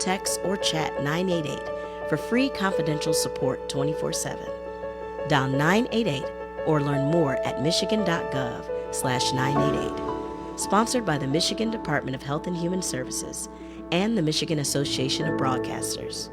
text, or chat 988 for free confidential support 24/7. Dial 988 or learn more at michigan.gov/988. Sponsored by the Michigan Department of Health and Human Services and the Michigan Association of Broadcasters.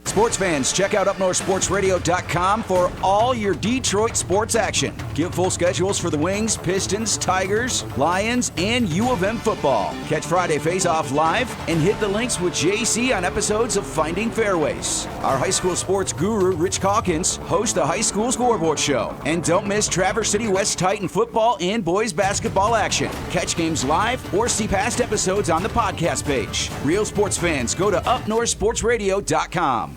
Sports fans, check out UpNorthSportsRadio.com for all your Detroit sports action. Get full schedules for the Wings, Pistons, Tigers, Lions, and U of M football. Catch Friday Faceoff live and hit the links with JC on episodes of Finding Fairways. Our high school sports guru, Rich Calkins, hosts the High School Scoreboard Show. And don't miss Traverse City West Titan football and boys basketball action. Catch games live or see past episodes on the podcast page. Real sports fans, go to UpNorthSportsRadio.com.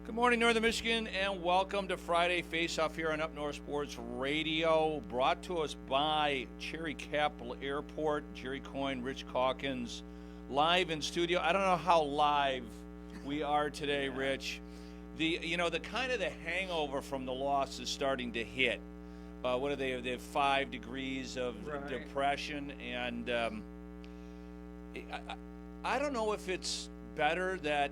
Good morning, Northern Michigan, and welcome to Friday Faceoff here on Up North Sports Radio, brought to us by Cherry Capital Airport. Jerry Coyne, Rich Calkins, live in studio. I don't know how live we are today, Rich. The kind of the hangover from the loss is starting to hit. What are they? They have 5 degrees of depression, and I don't know if it's better that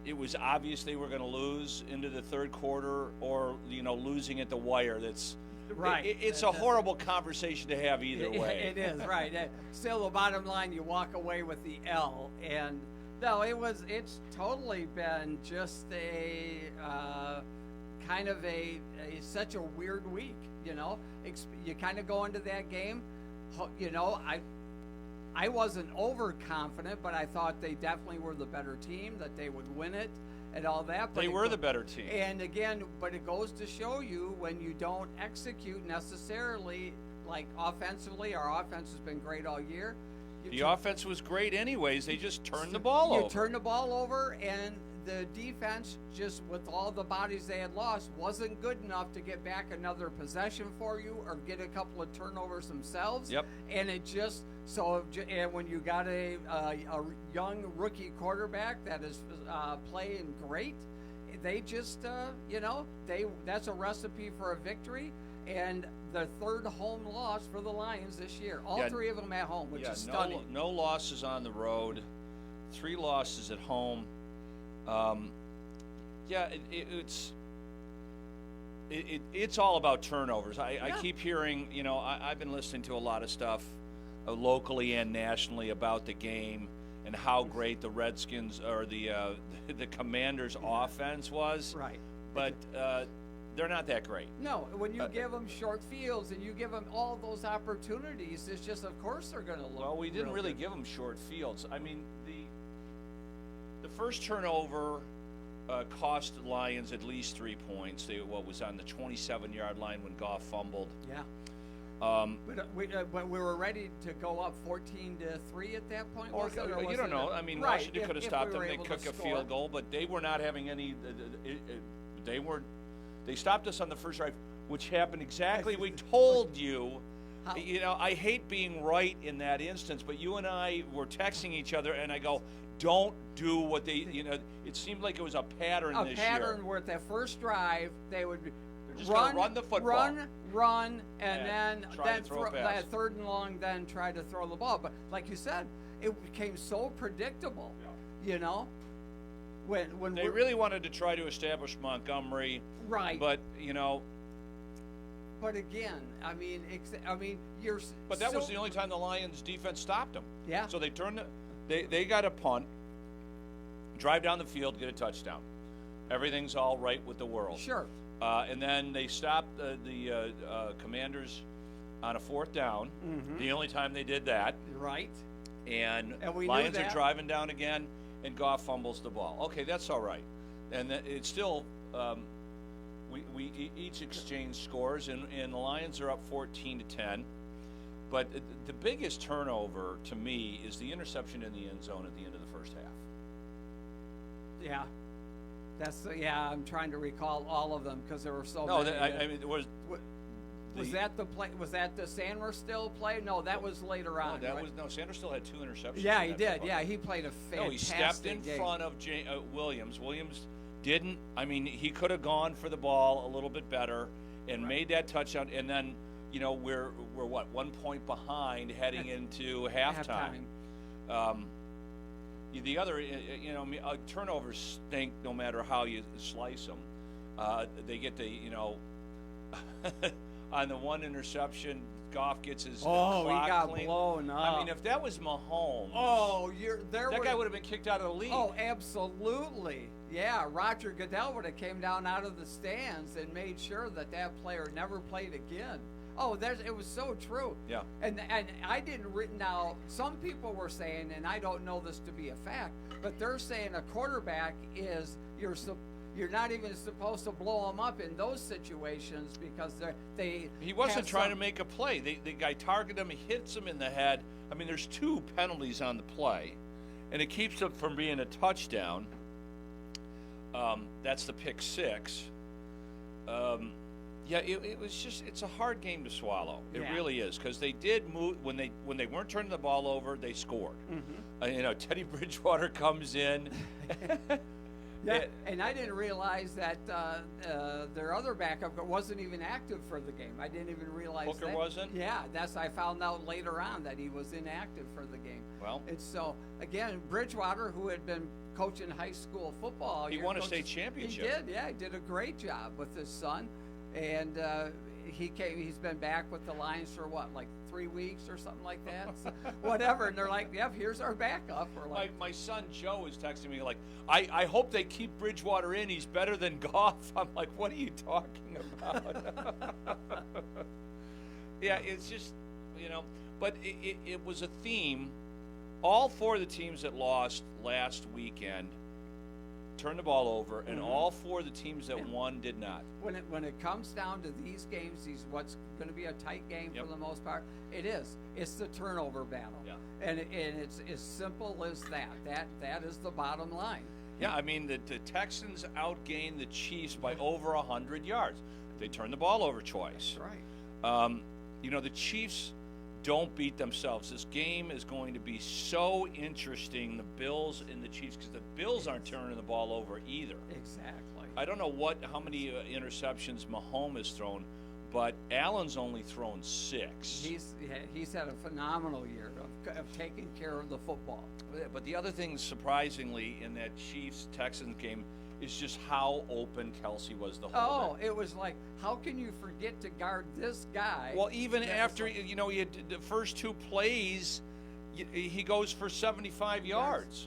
it was obvious they were going to lose into the third quarter, or losing at the wire. That's right. It's a horrible conversation to have either way. It is right. Still, the bottom line, you walk away with the L. And no, it's totally been just a kind of such a weird week. You kind of go into that game. I wasn't overconfident, but I thought they definitely were the better team, that they would win it and all that. But they were the better team. And again, but it goes to show you when you don't execute necessarily, like offensively, our offense has been great all year. The offense was great anyways. They just turned the ball over. You turned the ball over, and the defense, just with all the bodies they had lost, wasn't good enough to get back another possession for you or get a couple of turnovers themselves. Yep. And it just and when you got a young rookie quarterback that is playing great, they just that's a recipe for a victory. And the third home loss for the Lions this year. All 3 of them at home, which is stunning. No losses on the road, 3 losses at home. It's all about turnovers. I keep hearing, I've been listening to a lot of stuff locally and nationally about the game and how great the Redskins or the Commanders' offense was. Right. But they're not that great. No, when you give them short fields and you give them all those opportunities, it's just, of course, they're going to look. Well, we didn't really give them short fields. I mean, the first turnover cost the Lions at least 3 points. What was on the 27-yard line when Goff fumbled. Yeah. But we were ready to go up 14-3 at that point. Or you don't know. I mean, right. Washington could have stopped them. They took a field goal, but they were not having any. They stopped us on the first drive, which happened exactly. We told you. I hate being right in that instance, but you and I were texting each other, and I go, don't do what they. It seemed like it was a pattern this year. A pattern where at that first drive they would just run the football, run, and then throw that third and long, then try to throw the ball. But like you said, it became so predictable. Yeah. When they really wanted to try to establish Montgomery, right? But But again, you're. But that was the only time the Lions' defense stopped them. Yeah. So they turned. They got a punt, drive down the field, get a touchdown. Everything's all right with the world. Sure. And then they stopped the Commanders on a 4th down. Mm-hmm. The only time they did that. Right. And Lions are driving down again, and Goff fumbles the ball. Okay, that's all right. And it's still. We each exchange scores, and the Lions are up 14-10. But the biggest turnover to me is the interception in the end zone at the end of the first half. Yeah, I'm trying to recall all of them because there were so many. It was. Was that the play? Was that the Sandler Still play? No, that was later on. Sandler Still had 2 interceptions. Yeah, he did. Yeah, he played a fantastic game. He stepped in front of Williams. Williams didn't. I mean, he could have gone for the ball a little bit better and made that touchdown. And then, we're 1 point behind heading into halftime. The other, turnovers stink no matter how you slice them. They get on the one interception, Goff gets his clock he got clean. blown up. I mean, if that was Mahomes, that guy would have been kicked out of the league. Oh, absolutely. Yeah, Roger Goodell would have came down out of the stands and made sure that player never played again. Oh, it was so true. Yeah. And I didn't now, some people were saying, and I don't know this to be a fact, but they're saying a quarterback is you're not even supposed to blow them up in those situations because he wasn't trying to make a play. The guy targeted him, he hits him in the head. I mean, there's 2 penalties on the play, and it keeps it from being a touchdown. That's the pick 6. It was just, it's a hard game to swallow. It really is, because they did move when they weren't turning the ball over, they scored. Mm-hmm. Teddy Bridgewater comes in. Yeah, and I didn't realize that their other backup wasn't even active for the game. I didn't even realize Booker that. wasn't? Yeah, I found out later on that he was inactive for the game. Well. And so, again, Bridgewater, who had been coaching high school football. He won a state championship. He did, yeah. He did a great job with his son. And he's been back with the Lions for like 3 weeks or something like that, so, whatever. And they're like, "Yep, here's our backup." Or like, my son Joe is texting me like, "I hope they keep Bridgewater in. He's better than Goff." I'm like, "What are you talking about?" Yeah, it's just but it was a theme. All 4 of the teams that lost last weekend turned the ball over, and all 4 of the teams that won did not. When it comes down to these games, what's going to be a tight game for the most part, it's the turnover battle. Yeah. And it's as simple as that. That is the bottom line. Yeah, I mean, the Texans outgained the Chiefs by over 100 yards. They turned the ball over twice. That's right. The Chiefs don't beat themselves. This game is going to be so interesting, the Bills and the Chiefs, because the Bills aren't turning the ball over either. Exactly. I don't know how many interceptions Mahomes has thrown, but Allen's only thrown 6. He's had a phenomenal year of taking care of the football. But the other thing, surprisingly, in that Chiefs-Texans game is just how open Kelsey was the whole day. It was like, how can you forget to guard this guy? Well, even after, he had the first 2 plays, he goes for 75 yards.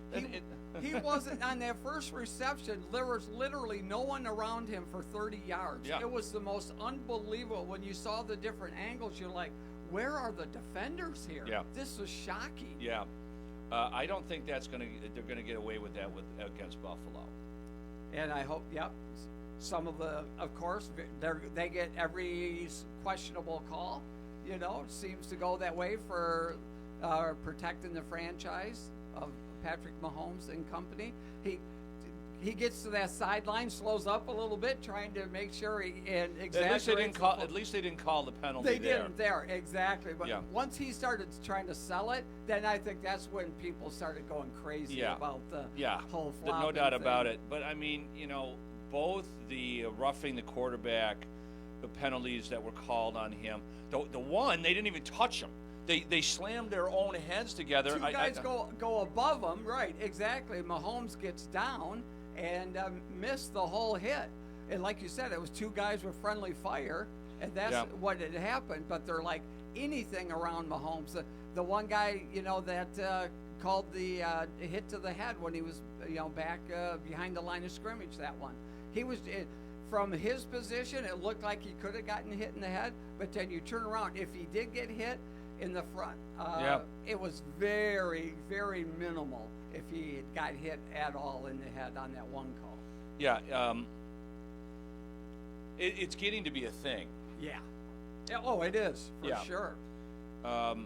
He wasn't on that first reception. There was literally no one around him for 30 yards. Yeah. It was the most unbelievable. When you saw the different angles, you're like, where are the defenders here? Yeah. This was shocking. Yeah. I don't think they're going to get away with that against Buffalo. And I hope, some of course, they get every questionable call. It seems to go that way for protecting the franchise of Patrick Mahomes and company. He gets to that sideline, slows up a little bit, trying to make sure exaggerates. At least they didn't call the penalty. They didn't there, exactly. But yeah. Once he started trying to sell it, then I think that's when people started going crazy about the whole flopping no doubt thing. about it. But I mean, both the roughing the quarterback, the penalties that were called on him. The one, they didn't even touch him. They slammed their own heads together. 2 guys go above him, right? Exactly. Mahomes gets down and missed the whole hit. And like you said, it was 2 guys with friendly fire, and that's what had happened. But they're like anything around Mahomes. The one guy, that called the hit to the head when he was, back behind the line of scrimmage. That one, from his position, it looked like he could have gotten hit in the head. But then you turn around, if he did get hit in the front, it was very, very minimal if he had got hit at all in the head on that one call. Yeah, it's getting to be a thing. Yeah. Oh, it is, for sure. And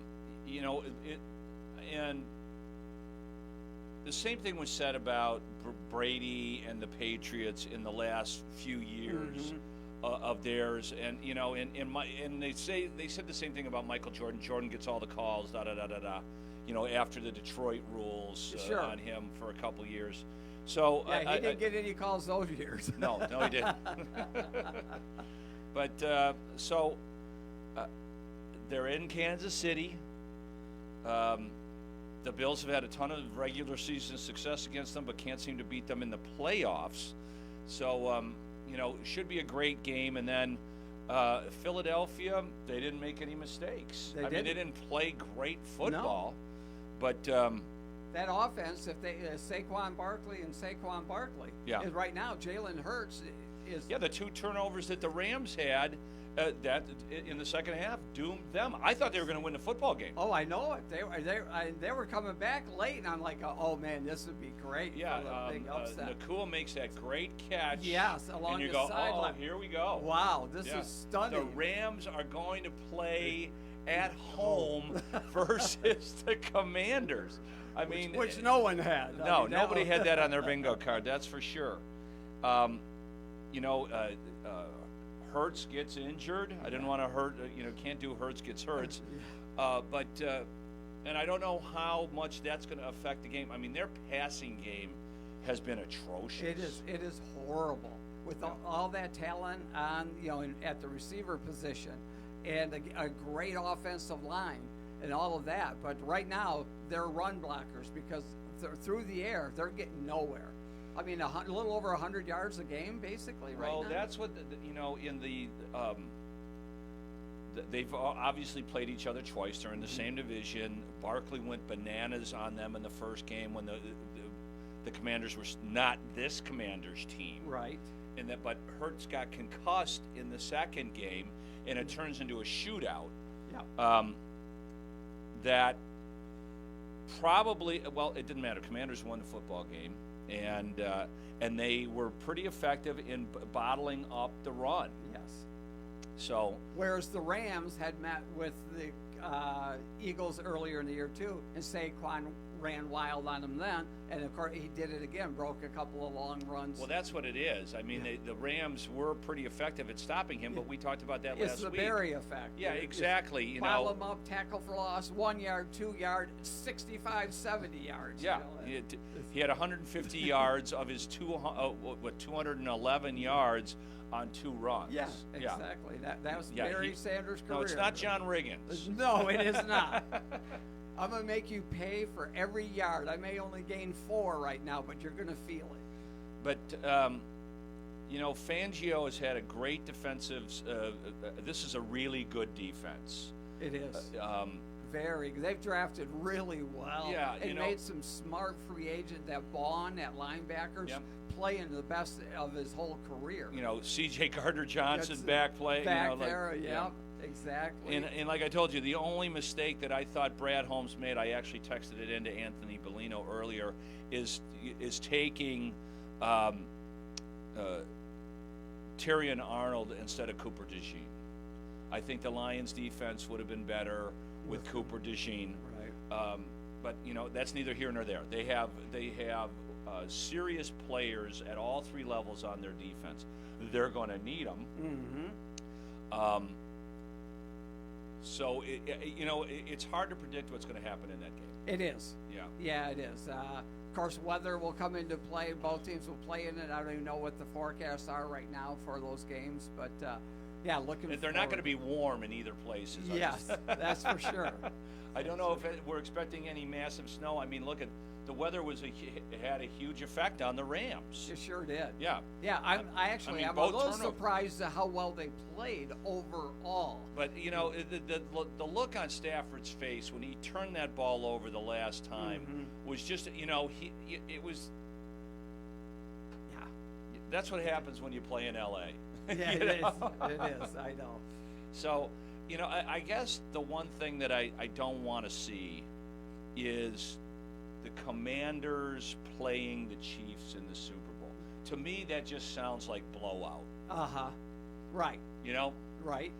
the same thing was said about Brady and the Patriots in the last few years of theirs, and they said the same thing about Michael Jordan. Jordan gets all the calls, after the Detroit rules on him for a couple years. So he didn't get any calls those years. No, he didn't. But they're in Kansas City. The Bills have had a ton of regular season success against them, but can't seem to beat them in the playoffs. So, should be a great game. And then Philadelphia, they didn't make any mistakes. They didn't play great football, but that offense, if they Saquon Barkley, is right now Jalen Hurts is. Yeah, the 2 turnovers that the Rams had. That in the second half doomed them. I thought they were going to win the football game. Oh, I know it. They were coming back late, and I'm like, oh man, this would be great. Yeah, for the big upset. Nakua makes that great catch. Yes, along and you the go, sideline. Oh, here we go. Wow, this is stunning. The Rams are going to play at home versus the Commanders. Which no one had. No, nobody had that on their bingo card. That's for sure. Hurts gets injured. I didn't want to hurt. Can't do Hurts gets hurts. And I don't know how much that's going to affect the game. Their passing game has been atrocious. It is horrible with all that talent on at the receiver position and a great offensive line and all of that. But right now they're run blockers because through the air they're getting nowhere. A little over 100 yards a game, basically, right now. Well, that's what, in the they've obviously played each other twice. They're in the same division. Barkley went bananas on them in the first game when the Commanders were not this Commanders team. Right. But Hurts got concussed in the second game, and it turns into a shootout. Yeah. That probably, it didn't matter. Commanders won the football game. And they were pretty effective in bottling up the run. Yes. So whereas the Rams had met with the Eagles earlier in the year too, and Saquon ran wild on them then, and of course he did it again, broke a couple of long runs. Well, that's what it is. The Rams were pretty effective at stopping him, but we talked about that last week. It's the Berry effect. Yeah, exactly. Pile them up, tackle for loss, 1 yard, 2 yard, 65, 70 yards. Yeah, he had 150 yards of his 211 yards on 2 runs. Yeah, exactly. That was Barry Sanders' career. No, it's not John Riggins. No, it is not. I'm going to make you pay for every yard. I may only gain 4 right now, but you're going to feel it. But, Fangio has had a great defensive this is a really good defense. It is. Very good. They've drafted really well. Yeah, and made some smart free agent. That Vaughn, that linebackers, playing the best of his whole career. C.J. Gardner-Johnson's back play. There, yeah. Exactly. And like I told you, the only mistake that I thought Brad Holmes made, I actually texted it into Anthony Bellino earlier, is taking Tyrion Arnold instead of Cooper DeJean. I think the Lions' defense would have been better with Cooper DeJean. Right. But that's neither here nor there. They have serious players at all 3 levels on their defense. They're going to need them. Mm-hmm. So it's hard to predict what's going to happen in that game. It is. Yeah. Yeah, it is. Of course, weather will come into play. Both teams will play in it. I don't even know what the forecasts are right now for those games, but looking. They're not going to be warm in either places. Yes, that's for sure. I don't know if we're expecting any massive snow. Look at the weather had a huge effect on the Rams. It sure did. Yeah. Yeah, I'm a little surprised at how well they played overall. But the look on Stafford's face when he turned that ball over the last time was just it was. Yeah. That's what happens when you play in L.A. Yeah, it is. I know. So I guess the one thing that I don't want to see is the Commanders playing the Chiefs in the Super Bowl. To me, that just sounds like blowout. Right. Right.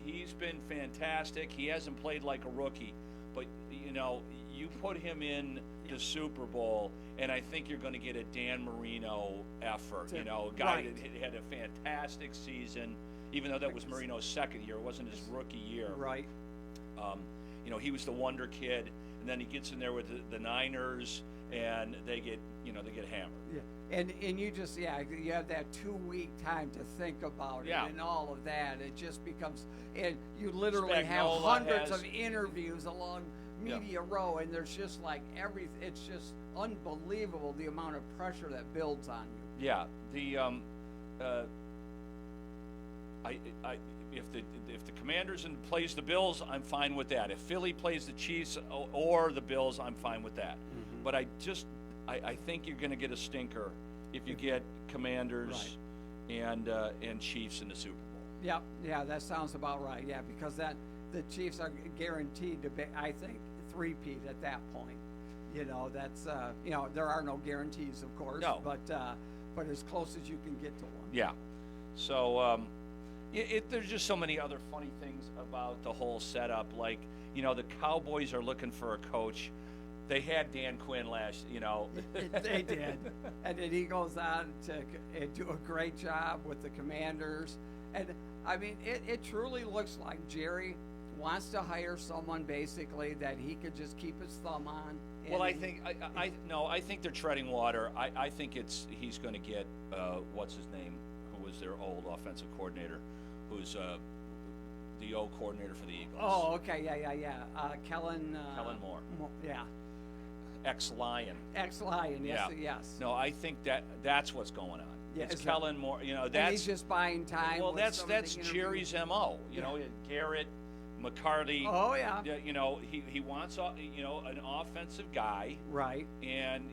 He's been fantastic. He hasn't played like a rookie, but you put him in the Super Bowl, and I think you're going to get a Dan Marino effort. A guy that had a fantastic season, even though that was Marino's second year. It wasn't his rookie year. Right. He was the wonder kid. And then he gets in there with the Niners, and they get hammered. Yeah, and you just you have that 2-week time to think about it and all of that. It just becomes, and you literally have hundreds of interviews along media row, and there's just like it's just unbelievable the amount of pressure that builds on you. Yeah, if the Commanders plays the Bills, I'm fine with that. If Philly plays the Chiefs or the Bills, I'm fine with that. Mm-hmm. But I think you're going to get a stinker if you get Commanders and Chiefs in the Super Bowl. Yeah, that sounds about right. Yeah, because the Chiefs are guaranteed to be, I think, three-peat at that point. That's there are no guarantees, of course. No. But as close as you can get to one. Yeah. So there's just so many other funny things about the whole setup. Like, the Cowboys are looking for a coach. They had Dan Quinn last. They did, and then he goes on to do a great job with the Commanders. And I mean, it truly looks like Jerry wants to hire someone basically that he could just keep his thumb on. Well, I think I think they're treading water. I think he's going to get what's his name, who was their old offensive coordinator, who's the O coordinator for the Eagles. Oh, okay, yeah. Kellen Moore. Yeah. Ex-Lion. Yes. No, I think that's what's going on. Yeah, it's Kellen Moore. That's and he's just buying time. Well, that's Jerry's MO. Garrett, McCarty. Oh yeah. He wants an offensive guy. Right. And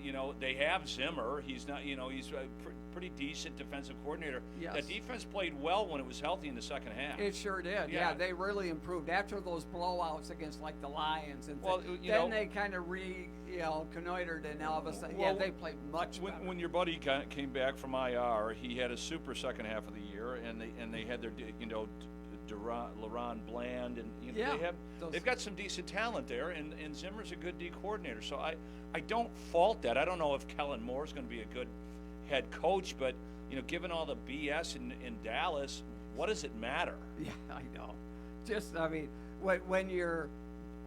they have Zimmer. He's not. He's a pretty decent defensive coordinator. Yes. That defense played well when it was healthy in the second half. It sure did. Yeah, they really improved after those blowouts against like the Lions and then they kind of connoitered, and all of a sudden, they played much better. When your buddy came back from IR, he had a super second half of the year, and they had their LaRon Bland, and they've got some decent talent there, and Zimmer's a good D coordinator. So I don't fault that. I don't know if Kellen Moore's going to be a good head coach, but given all the BS in Dallas, what does it matter? Yeah, I know. When your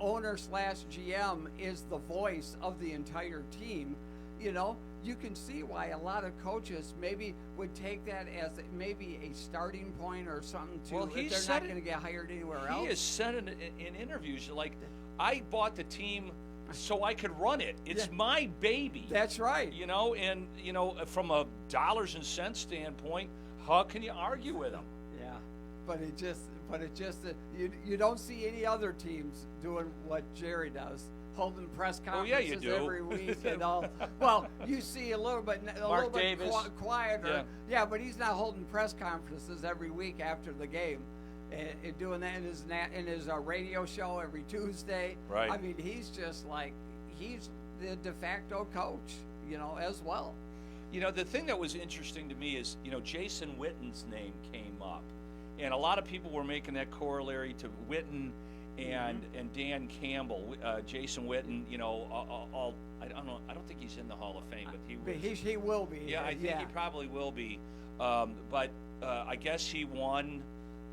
owner/GM is the voice of the entire team, you can see why a lot of coaches maybe would take that as maybe a starting point or something if they're not going to get hired anywhere else. He has said in interviews, like, I bought the team so I could run it. It's my baby. That's right. And from a dollars and cents standpoint, how can you argue with him? Yeah, but it just you don't see any other teams doing what Jerry does, holding press conferences every week and all. Well, you see a little bit quieter. Yeah, but he's not holding press conferences every week after the game. And doing that in his radio show every Tuesday. Right. I mean, he's just like, he's the de facto coach, as well. The thing that was interesting to me is, Jason Witten's name came up. And a lot of people were making that corollary to Witten and Dan Campbell. Jason Witten, I don't think he's in the Hall of Fame, but he will be. Yeah, I think he probably will be. But I guess he won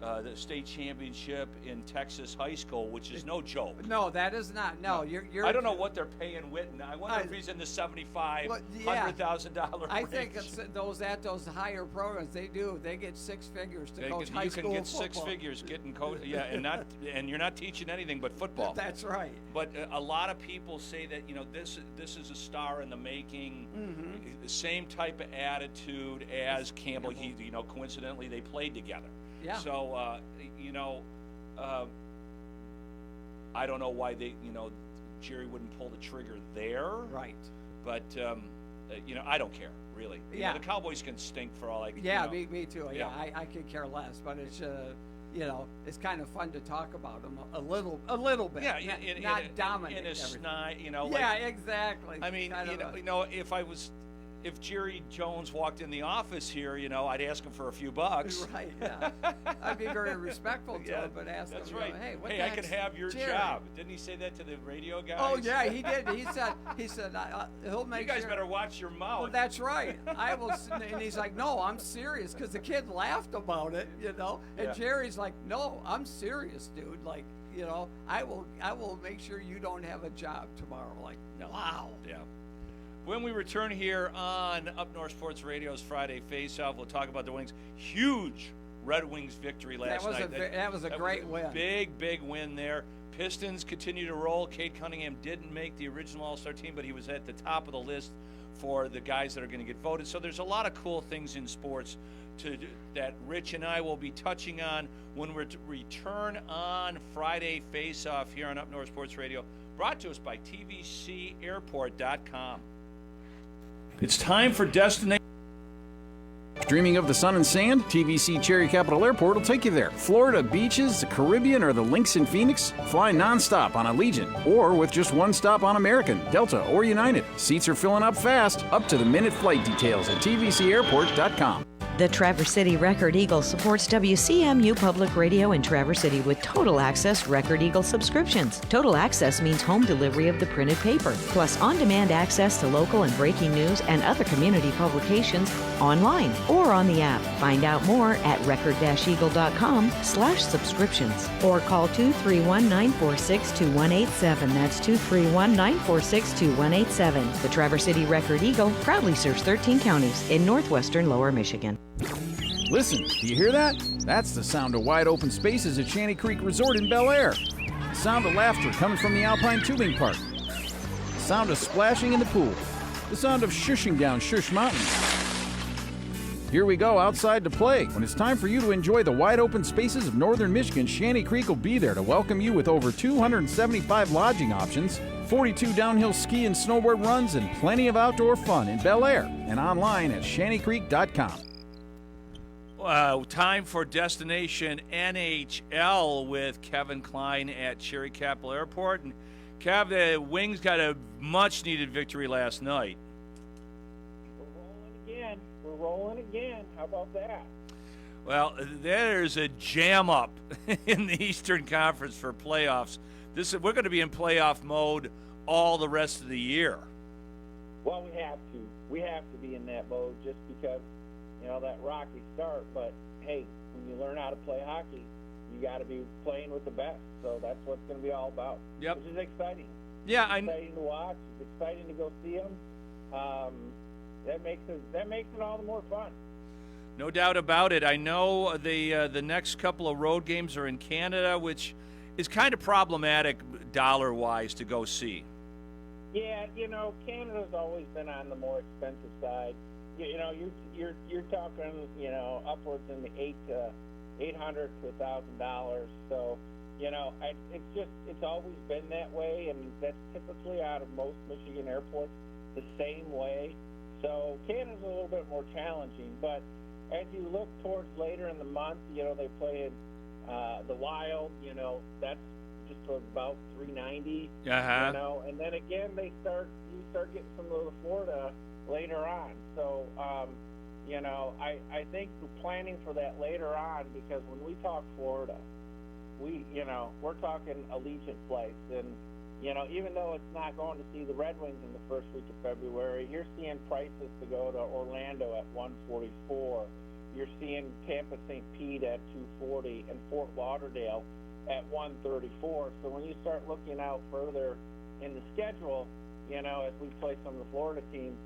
the state championship in Texas high school, which is no joke. No, that is not. No, you're. I don't know what they're paying Witten. I wonder if he's in the $75,000 range. I think it's those higher programs. They get six figures to coach high school football. You can get 6 figures getting coach. Yeah, and you're not teaching anything but football. That's right. But a lot of people say that this is a star in the making. The same type of attitude as Campbell. He coincidentally they played together. Yeah. So, I don't know why Jerry wouldn't pull the trigger there. Right. But, I don't care, really. Yeah. The Cowboys can stink for all I can. Yeah, me too. Yeah, I could care less. But it's, it's kind of fun to talk about them a little bit. Yeah, not dominate. In a snide, Yeah, exactly. I mean, if Jerry Jones walked in the office here, I'd ask him for a few bucks. Right, yeah. I'd be very respectful to him, but ask him, right. Hey, I can have your job. Didn't he say that to the radio guys? Oh, yeah, he did. He said, he'll make sure. You guys better watch your mouth. Well, that's right. I will. And he's like, no, I'm serious, because the kid laughed about it, And Jerry's like, no, I'm serious, dude. Like, I will make sure you don't have a job tomorrow. Like, wow. Yeah. When we return here on Up North Sports Radio's Friday Faceoff, we'll talk about the Wings. Huge Red Wings victory last night. That was a great win. Big win there. Pistons continue to roll. Cade Cunningham didn't make the original All-Star team, but he was at the top of the list for the guys that are going to get voted. So there's a lot of cool things in sports that Rich and I will be touching on when we return on Friday Faceoff here on Up North Sports Radio, brought to us by TVCAirport.com. It's time for Destination. Dreaming of the sun and sand? TVC Cherry Capital Airport will take you there. Florida beaches, the Caribbean, or the links in Phoenix? Fly nonstop on Allegiant or with just one stop on American, Delta, or United. Seats are filling up fast. Up to the minute flight details at TVCAirport.com. The Traverse City Record Eagle supports WCMU Public Radio in Traverse City with Total Access Record Eagle subscriptions. Total Access means home delivery of the printed paper, plus on-demand access to local and breaking news and other community publications online or on the app. Find out more at record-eagle.com/subscriptions or call 231-946-2187. That's 231-946-2187. The Traverse City Record Eagle proudly serves 13 counties in northwestern Lower Michigan. Listen, do you hear that? That's the sound of wide open spaces at Shanty Creek Resort in Bel Air. The sound of laughter coming from the Alpine Tubing Park. The sound of splashing in the pool. The sound of shushing down Shush Mountain. Here we go outside to play. When it's time for you to enjoy the wide open spaces of northern Michigan, Shanty Creek will be there to welcome you with over 275 lodging options, 42 downhill ski and snowboard runs, and plenty of outdoor fun in Bel Air and online at shantycreek.com. Time for Destination NHL with Kevin Klein at Cherry Capital Airport. And Kev, the Wings got a much-needed victory last night. We're rolling again. How about that? Well, there's a jam-up in the Eastern Conference for playoffs. We're going to be in playoff mode all the rest of the year. Well, we have to. We have to be in that mode just because, that rocky start. But, hey, when you learn how to play hockey, you got to be playing with the best. So that's what it's going to be all about. Yep. Which is exciting. Yeah, it's exciting to watch. It's exciting to go see them. That makes it all the more fun. No doubt about it. I know the next couple of road games are in Canada, which is kind of problematic dollar-wise to go see. Yeah, Canada's always been on the more expensive side. You're talking, upwards in the $800 to $1,000. So, it's always been that way, and that's typically out of most Michigan airports the same way. So Canada's a little bit more challenging, but as you look towards later in the month, they play in the Wild. That's just about $390. And then again you start getting some of the Florida later on. So I think we're planning for that later on, because when we talk Florida, we're talking Allegiant Place, and even though it's not going to see the Red Wings in the first week of February, you're seeing prices to go to Orlando at $144. You're seeing Tampa St. Pete at $240 and Fort Lauderdale at $134. So when you start looking out further in the schedule, as we play some of the Florida teams,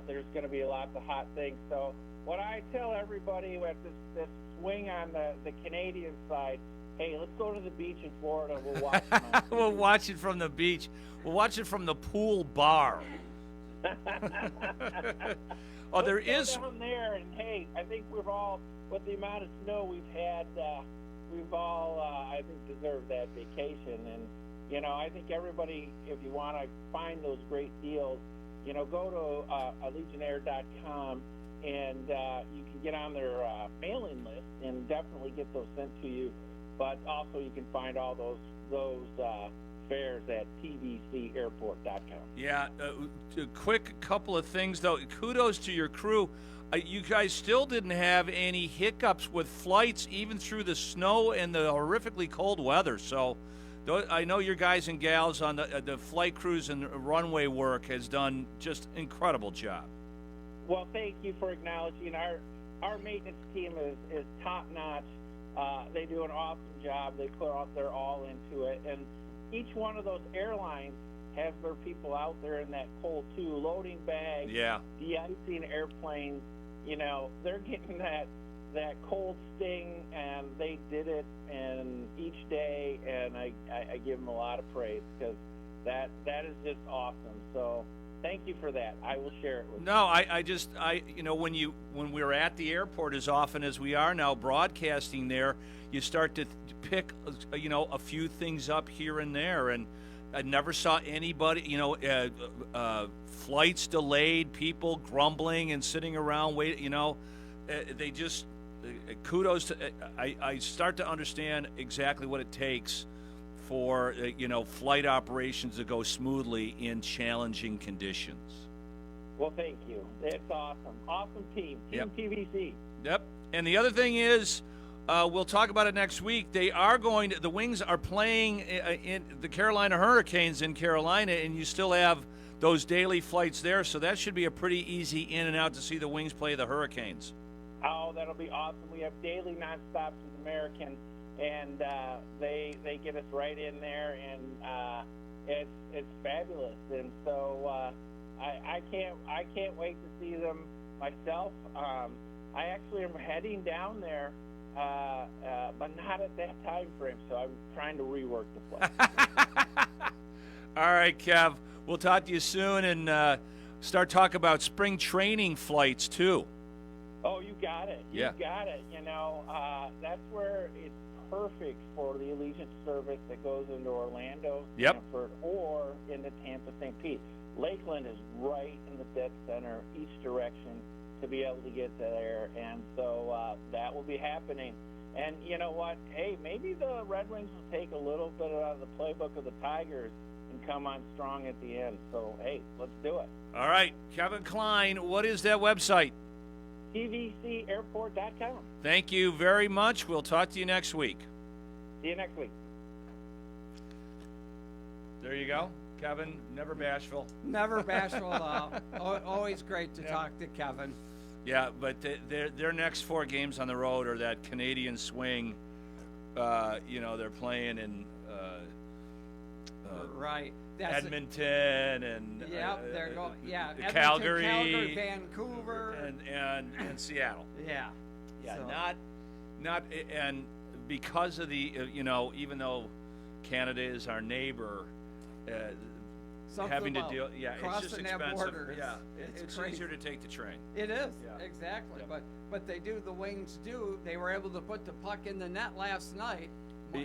there's going to be lots of hot things. So what I tell everybody at this swing on the Canadian side, hey, let's go to the beach in Florida. We'll watch it. We'll watch it from the beach. We'll watch it from the pool bar. There is down there, and hey, I think we've all, with the amount of snow we've had, we've all, I think, deserved that vacation. And I think everybody, if you want to find those great deals, go to allegionair.com, and you can get on their mailing list and definitely get those sent to you. But also you can find all those fares at tvcairport.com. Yeah, a quick couple of things, though. Kudos to your crew. You guys still didn't have any hiccups with flights, even through the snow and the horrifically cold weather. So I know your guys and gals on the flight crews and runway work has done just incredible job. Well, thank you for acknowledging. Our maintenance team is top-notch. They do an awesome job. They put out their all into it. And each one of those airlines has their people out there in that cold, too, loading bags, de-icing airplanes. They're getting that that cold sting, and they did it in each day, and I give them a lot of praise because that is just awesome. So thank you for that. I will share it with you. No, I when we're at the airport as often as we are now broadcasting there, you start to pick a few things up here and there, and I never saw anybody flights delayed, people grumbling and sitting around waiting. They just kudos to. I start to understand exactly what it takes for flight operations to go smoothly in challenging conditions. Well, thank you. It's awesome. Awesome team. Team TVC. Yep. And the other thing is, we'll talk about it next week. The Wings are playing in the Carolina Hurricanes in Carolina, and you still have those daily flights there, so that should be a pretty easy in and out to see the Wings play the Hurricanes. Oh, that'll be awesome. We have daily nonstops with American, and they get us right in there, and it's fabulous. And so I can't wait to see them myself. I actually am heading down there, but not at that time frame. So I'm trying to rework the flight. All right, Kev. We'll talk to you soon and start talking about spring training flights too. Oh, you got it. You Yeah. got it. That's where it's perfect for the Allegiant service that goes into Orlando, Yep. Stanford, or into Tampa, St. Pete. Lakeland is right in the dead center, each direction, to be able to get there, and so that will be happening. And you know what? Hey, maybe the Red Wings will take a little bit out of the playbook of the Tigers and come on strong at the end. So, hey, let's do it. All right, Kevin Klein, what is that website? tvcairport.com. Thank you very much. We'll talk to you next week. See you next week. There you go. Kevin, never bashful. Never bashful at all. Always great to talk to Kevin. Yeah, but their next 4 games on the road are that Canadian swing. They're playing in Right. That's Edmonton and they're going. Yeah, Edmonton, Calgary, Vancouver, and Seattle. Yeah. Yeah, So- not and because of the even though Canada is our neighbor, Something having to about deal. Yeah, it's just crossing that expensive. border. Yeah, It's it's crazy. easier to take the train. It is, Yeah. exactly. Yep. But the Wings do. They were able to put the puck in the net last night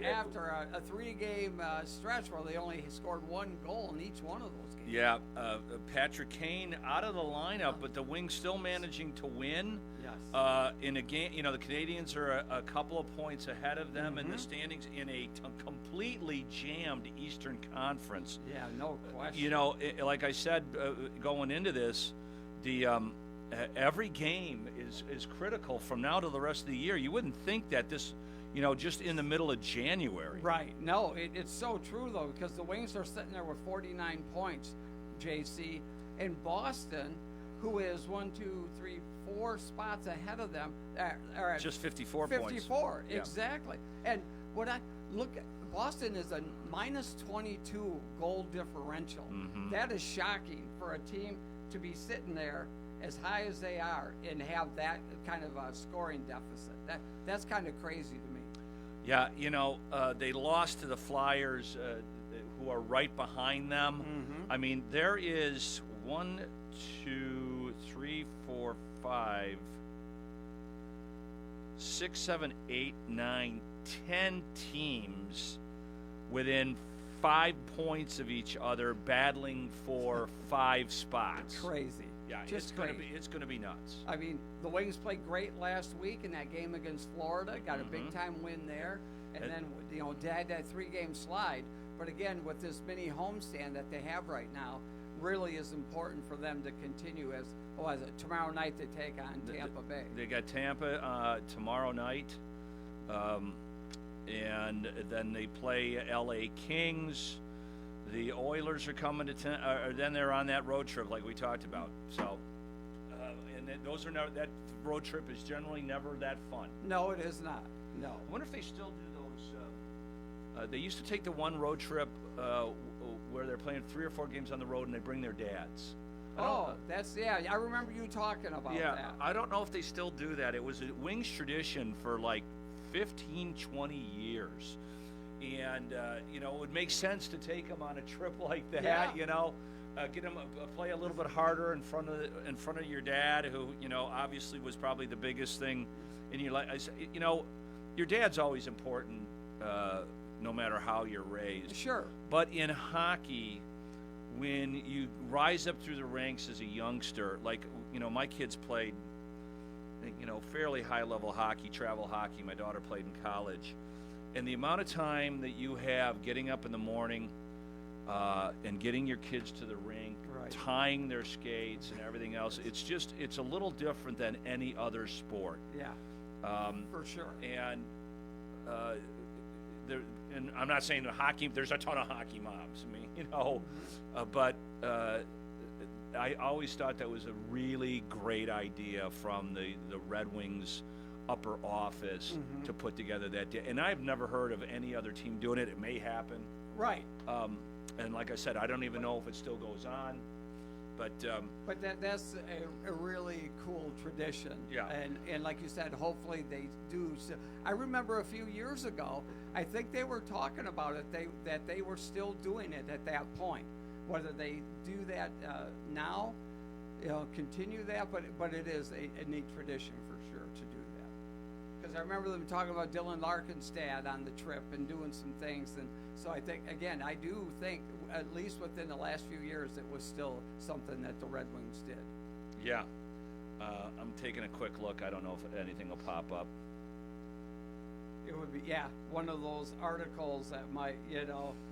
after a 3-game stretch where they only scored 1 goal in each one of those games. Yeah, Patrick Kane out of the lineup, but the Wings still managing to win. Yes. In a game, the Canadians are a couple of points ahead of them in the standings in a completely jammed Eastern Conference. Yeah, no question. Like I said, going into this, the every game is critical from now to the rest of the year. You wouldn't think that this, just in the middle of January. Right. No, it's so true, though, because the Wings are sitting there with 49 points, JC, and Boston, who is 1, 2, 3, 4 spots ahead of them, are at Just 54 points. 54, Yeah. exactly. And what I look at, Boston is a minus 22 goal differential. Mhm. That is shocking for a team to be sitting there as high as they are and have that kind of a scoring deficit. That's kind of crazy to me. Yeah, they lost to the Flyers, who are right behind them. Mhm. I mean, there is 1, 2, 3, 4, 5, 6, 7, 8, 9, 10 teams within 5 points of each other, battling for 5 spots. Crazy. Yeah, Just it's gonna be nuts. I mean, the Wings played great last week in that game against Florida. Got a big-time win there. And then, they had that 3-game slide. But again, with this mini homestand that they have right now, really is important for them to continue as tomorrow night they take on Tampa Bay. They got Tampa tomorrow night, and then they play L.A. Kings. The Oilers are coming to then they're on that road trip like we talked about. So, and those are that road trip is generally never that fun. No, it is not. No. I wonder if they still do those. They used to take the one road trip where they're playing 3 or 4 games on the road and they bring their dads. I remember you talking about that. I don't know if they still do that. It was a Wings tradition for like 15, 20 years. And, it would make sense to take them on a trip like that, get them play a little bit harder in front of your dad, who, obviously was probably the biggest thing in your life. Your dad's always important, no matter how you're raised. Sure. But in hockey, when you rise up through the ranks as a youngster, like, my kids played, fairly high-level hockey, travel hockey. My daughter played in college. And the amount of time that you have getting up in the morning and getting your kids to the rink, tying their skates and everything else, it's a little different than any other sport. Yeah, for sure. And and I'm not saying that hockey, there's a ton of hockey moms, but I always thought that was a really great idea from the Red Wings upper office to put together that day. And I've never heard of any other team doing it. It may happen. Right. And like I said, I don't even know if it still goes on. But that's a really cool tradition. Yeah. And like you said, hopefully they do. So I remember a few years ago, I think they were talking about it, that they were still doing it at that point. Whether they do that now, continue that, but it is a neat tradition for sure to do that. Because I remember them talking about Dylan Larkin's dad on the trip and doing some things. And so I think, again, I do think, at least within the last few years, it was still something that the Red Wings did. Yeah. I'm taking a quick look. I don't know if anything will pop up. It would be, one of those articles that might,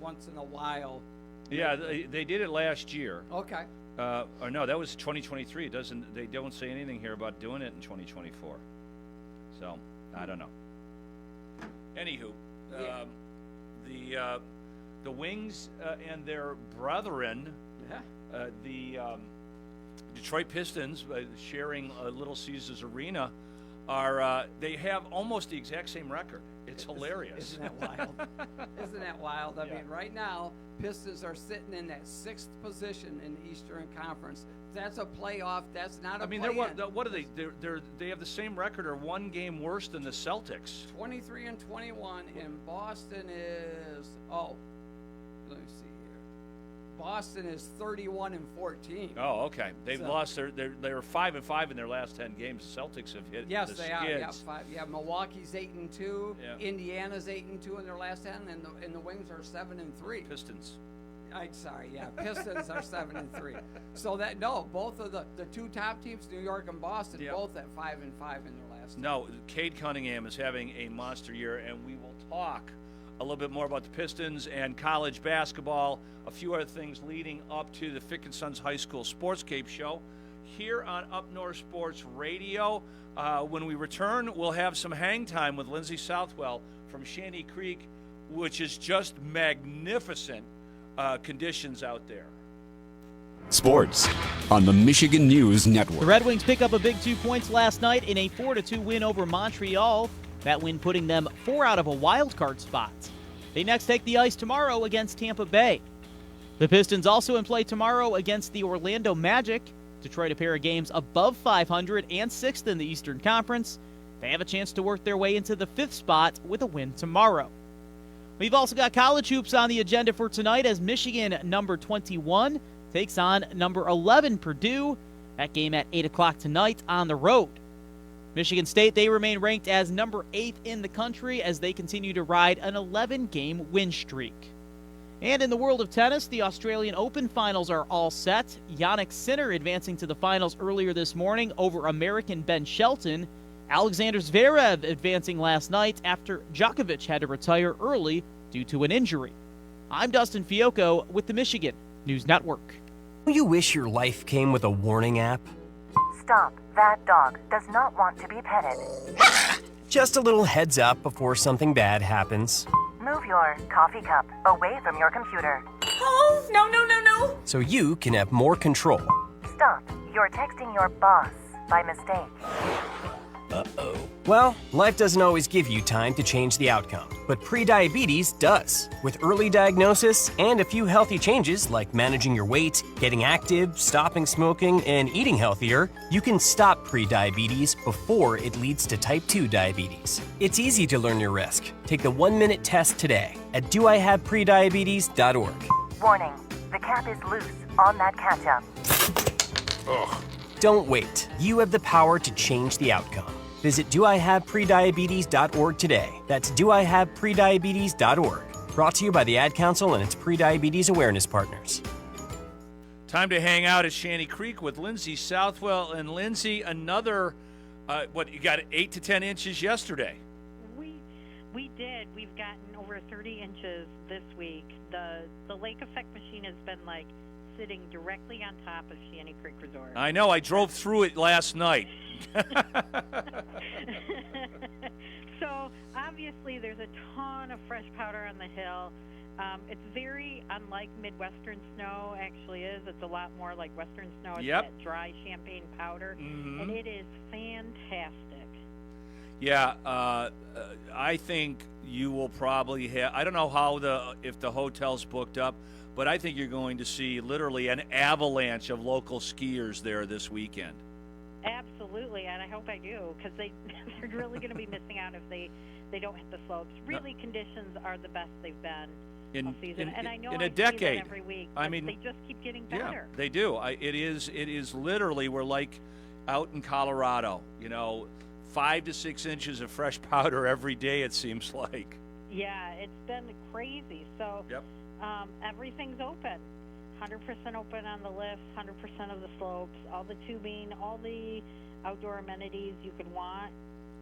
once in a while. Yeah, they did it last year. Okay. Or no, that was 2023. They don't say anything here about doing it in 2024. So I don't know. Anywho, the Wings and their brethren, the Detroit Pistons, sharing Little Caesars Arena, they have almost the exact same record. It's hilarious. Isn't that wild? Isn't that wild? I mean, right now, Pistons are sitting in that 6th position in the Eastern Conference. That's a playoff. That's not a play-in. What are they? They have the same record or one game worse than the Celtics. 23-21, and Boston is let me see here. Boston is 31-14. Oh, okay. They've lost they were 5-5 in their last 10 games. The Celtics have hit. Yes, the they skids. are. Milwaukee's 8-2. Yeah. Indiana's 8-2 in their last 10, and the Wings are 7-3. Pistons. Pistons are 7-3. So both of the two top teams, New York and Boston, both at 5-5 in their last. No, Cade Cunningham is having a monster year, and we will talk a little bit more about the Pistons and college basketball, a few other things leading up to the Fick & Sons High School Sportscape Show here on Up North Sports Radio. When we return, we'll have some hang time with Lindsay Southwell from Shanty Creek, which is just magnificent conditions out there. Sports on the Michigan News Network. The Red Wings pick up a big 2 points last night in a 4-2 win over Montreal. That win putting them 4 out of a wild card spot. They next take the ice tomorrow against Tampa Bay. The Pistons also in play tomorrow against the Orlando Magic. Detroit a pair of games above 500 and 6th in the Eastern Conference. They have a chance to work their way into the 5th spot with a win tomorrow. We've also got college hoops on the agenda for tonight as Michigan number 21 takes on number 11 Purdue. That game at 8 o'clock tonight on the road. Michigan State, they remain ranked as number 8 in the country as they continue to ride an 11-game win streak. And in the world of tennis, the Australian Open finals are all set. Jannik Sinner advancing to the finals earlier this morning over American Ben Shelton. Alexander Zverev advancing last night after Djokovic had to retire early due to an injury. I'm Dustin Fiocco with the Michigan News Network. Do you wish your life came with a warning app? Stop. That dog does not want to be petted. Just a little heads up before something bad happens. Move your coffee cup away from your computer. Oh, no. So you can have more control. Stop. You're texting your boss by mistake. Uh-oh. Well, life doesn't always give you time to change the outcome, but prediabetes does. With early diagnosis and a few healthy changes like managing your weight, getting active, stopping smoking, and eating healthier, you can stop prediabetes before it leads to type 2 diabetes. It's easy to learn your risk. Take the 1-minute test today at doihaveprediabetes.org. Warning, the cap is loose on that catch-up. Ugh. Don't wait. You have the power to change the outcome. Visit doihaveprediabetes.org today. That's doihaveprediabetes.org. Brought to you by the Ad Council and its prediabetes awareness partners. Time to hang out at Shanty Creek with Lindsay Southwell. And Lindsay, another, you got 8 to 10 inches yesterday. We did. We've gotten over 30 inches this week. The lake effect machine has been sitting directly on top of Shanty Creek Resort. I know. I drove through it last night. So obviously there's a ton of fresh powder on the hill. It's very unlike Midwestern snow actually is. It's a lot more like Western snow. It's that dry champagne powder, and it is fantastic. Yeah, I think you will probably have, I don't know if the hotel's booked up, but I think you're going to see literally an avalanche of local skiers there this weekend. Absolutely, and I hope I do, because they're really going to be missing out if they don't hit the slopes. Really, conditions are the best they've been all season, and I know in I a decade. See that every week. I mean, they just keep getting better. Yeah, they do. It is literally, we're like out in Colorado, 5 to 6 inches of fresh powder every day, it seems like. Yeah, it's been crazy. So everything's open. 100% open on the lifts, 100% of the slopes, all the tubing, all the outdoor amenities you could want.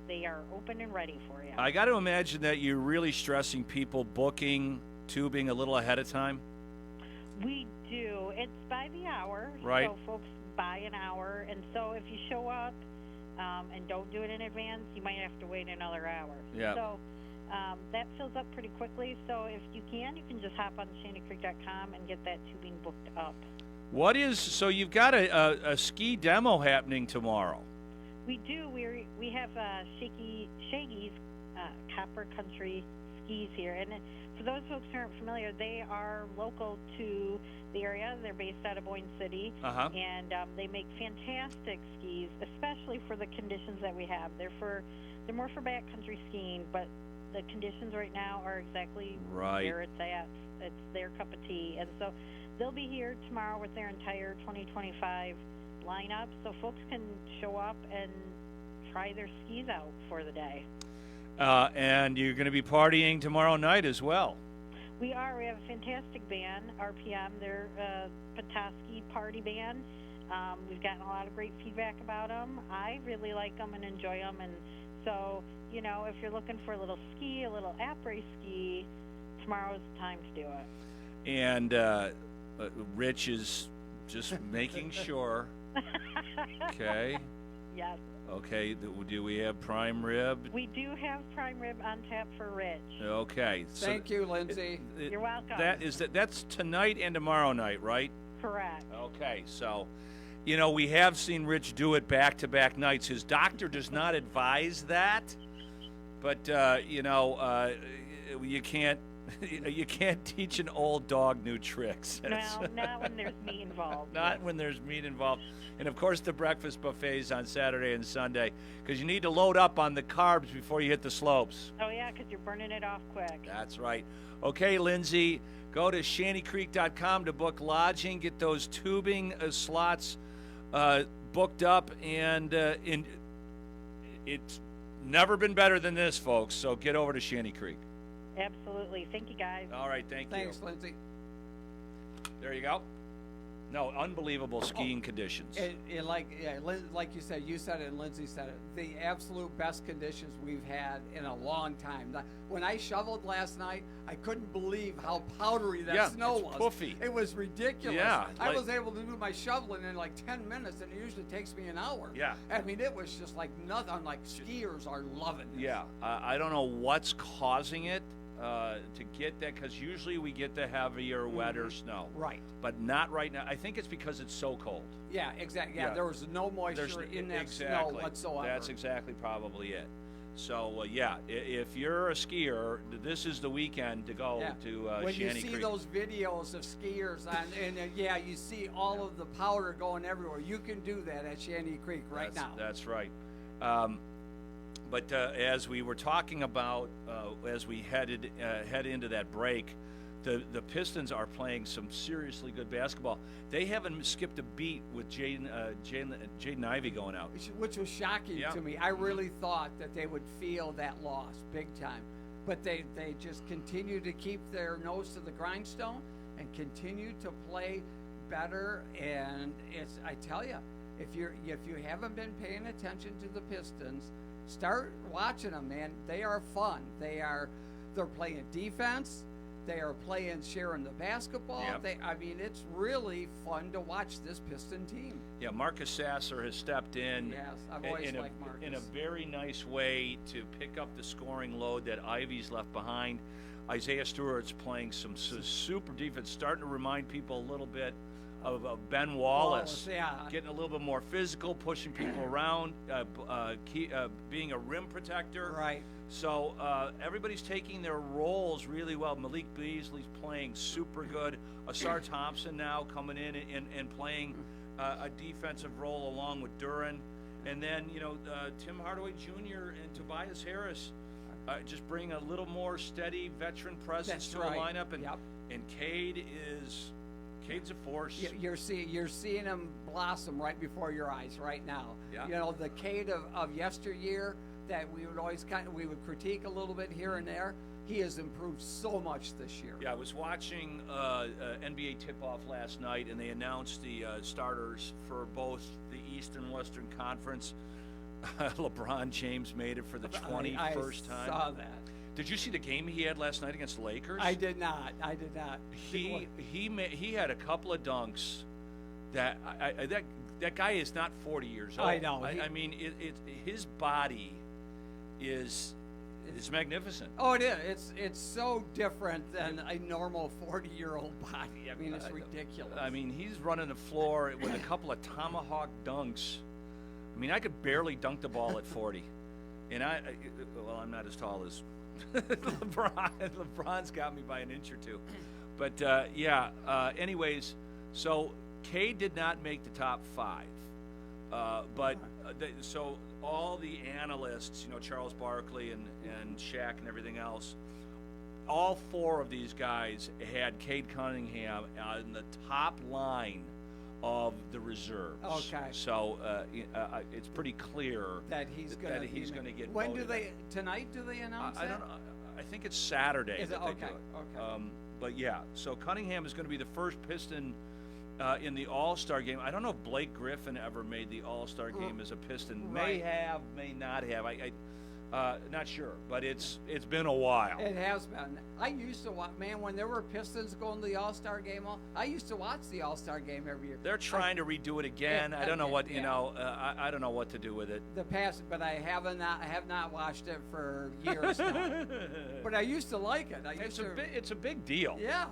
They are open and ready for you. I got to imagine that you're really stressing people booking tubing a little ahead of time. We do. It's by the hour. Right. So folks buy an hour. And so if you show up and don't do it in advance, you might have to wait another hour. Yeah. So that fills up pretty quickly. So if you can just hop on shantycreek.com and get that tubing booked up. So you've got a ski demo happening tomorrow. We do. We have Shaggy's Copper Country skis here. And for those folks who aren't familiar, they are local to the area. They're based out of Boyne City. And they make fantastic skis, especially for the conditions that we have. They're more for backcountry skiing, but the conditions right now are exactly where it's at. It's their cup of tea. And so they'll be here tomorrow with their entire 2025 lineup, so folks can show up and try their skis out for the day. And you're going to be partying tomorrow night as well. We are. We have a fantastic band, RPM. They're a Petoskey party band. We've gotten a lot of great feedback about them. I really like them and enjoy them. And so, if you're looking for a little ski, a little après ski, tomorrow's the time to do it. And Rich is just making sure. Okay. Yes. Okay. Do we have prime rib? We do have prime rib on tap for Rich. Okay. Thank you, Lindsay. You're welcome. That's tonight and tomorrow night, right? Correct. Okay. So, we have seen Rich do it back-to-back nights. His doctor does not advise that, but you can't teach an old dog new tricks. No, not when there's meat involved. Not when there's meat involved. And, of course, the breakfast buffets on Saturday and Sunday, because you need to load up on the carbs before you hit the slopes. Oh, yeah, because you're burning it off quick. That's right. Okay, Lindsay, go to shantycreek.com to book lodging, get those tubing slots booked up, and it's never been better than this, folks, so get over to Shanty Creek. Absolutely. Thank you, guys. All right, thanks, Lindsay. There you go. No, unbelievable skiing conditions. And like you said it and Lindsay said it, the absolute best conditions we've had in a long time. When I shoveled last night, I couldn't believe how powdery that snow was. Puffy. It was ridiculous. Yeah, I was able to do my shoveling in 10 minutes, and it usually takes me an hour. Yeah. I mean, it was just like nothing. Skiers are loving it. Yeah. I don't know what's causing it. to get that, because usually we get the heavier, wetter snow. Right. But not right now. I think it's because it's so cold. Yeah, exactly. Yeah, there was no moisture in that snow whatsoever. That's exactly probably it. So, if you're a skier, this is the weekend to go to when Shanty you see Creek. those videos of skiers, you see all of the powder going everywhere. You can do that at Shanty Creek now. That's right. But as we were talking about, as we head into that break, the Pistons are playing some seriously good basketball. They haven't skipped a beat with Jaden Ivey going out, which was shocking to me. I really thought that they would feel that loss big time, but they just continue to keep their nose to the grindstone and continue to play better. And I tell you, if you haven't been paying attention to the Pistons, start watching them, man. They are fun. They're playing defense. They are sharing the basketball. Yep. It's really fun to watch this Piston team. Yeah, Marcus Sasser has stepped in. Yes, I've always liked Marcus. In a very nice way to pick up the scoring load that Ivy's left behind. Isaiah Stewart's playing some super defense, starting to remind people a little bit of Ben Wallace, getting a little bit more physical, pushing people around, being a rim protector. Right. So everybody's taking their roles really well. Malik Beasley's playing super good. Asar Thompson now coming in and playing a defensive role along with Duran. And then, Tim Hardaway Jr. and Tobias Harris just bring a little more steady veteran presence to the lineup. And Cade's a force. You're seeing him blossom right before your eyes right now. Yeah. The Cade of yesteryear that we would critique a little bit here and there. He has improved so much this year. Yeah, I was watching NBA tip-off last night, and they announced the starters for both the East and Western Conference. LeBron James made it for the 21st time. I saw that. Did you see the game he had last night against the Lakers? I did not. He had a couple of dunks that that guy is not 40 years old. I know. His body is magnificent. Oh, it is. It's so different than a normal 40-year-old body. It's ridiculous. He's running the floor with a couple of tomahawk dunks. I could barely dunk the ball at 40. And I'm not as tall as LeBron. LeBron's got me by an inch or two. But, anyways, so Cade did not make the top 5. So all the analysts, Charles Barkley and Shaq and everything else, all 4 of these guys had Cade Cunningham on the top line of the reserves. Okay. So it's pretty clear that he's going to get. When tonight? Do they announce that? I don't know. I think it's Saturday. Is it? Okay. But so Cunningham is going to be the first Piston in the All-Star game. I don't know if Blake Griffin ever made the All-Star game as a Piston. Right. May have, may not have. Not sure, but it's been a while. It has been. I used to watch, when there were Pistons going to the All-Star game, I used to watch the All-Star game every year. They're trying to redo it again. I don't know what I don't know what to do with it. But I have not watched it for years now. But I used to like it. It's a big deal. Yeah.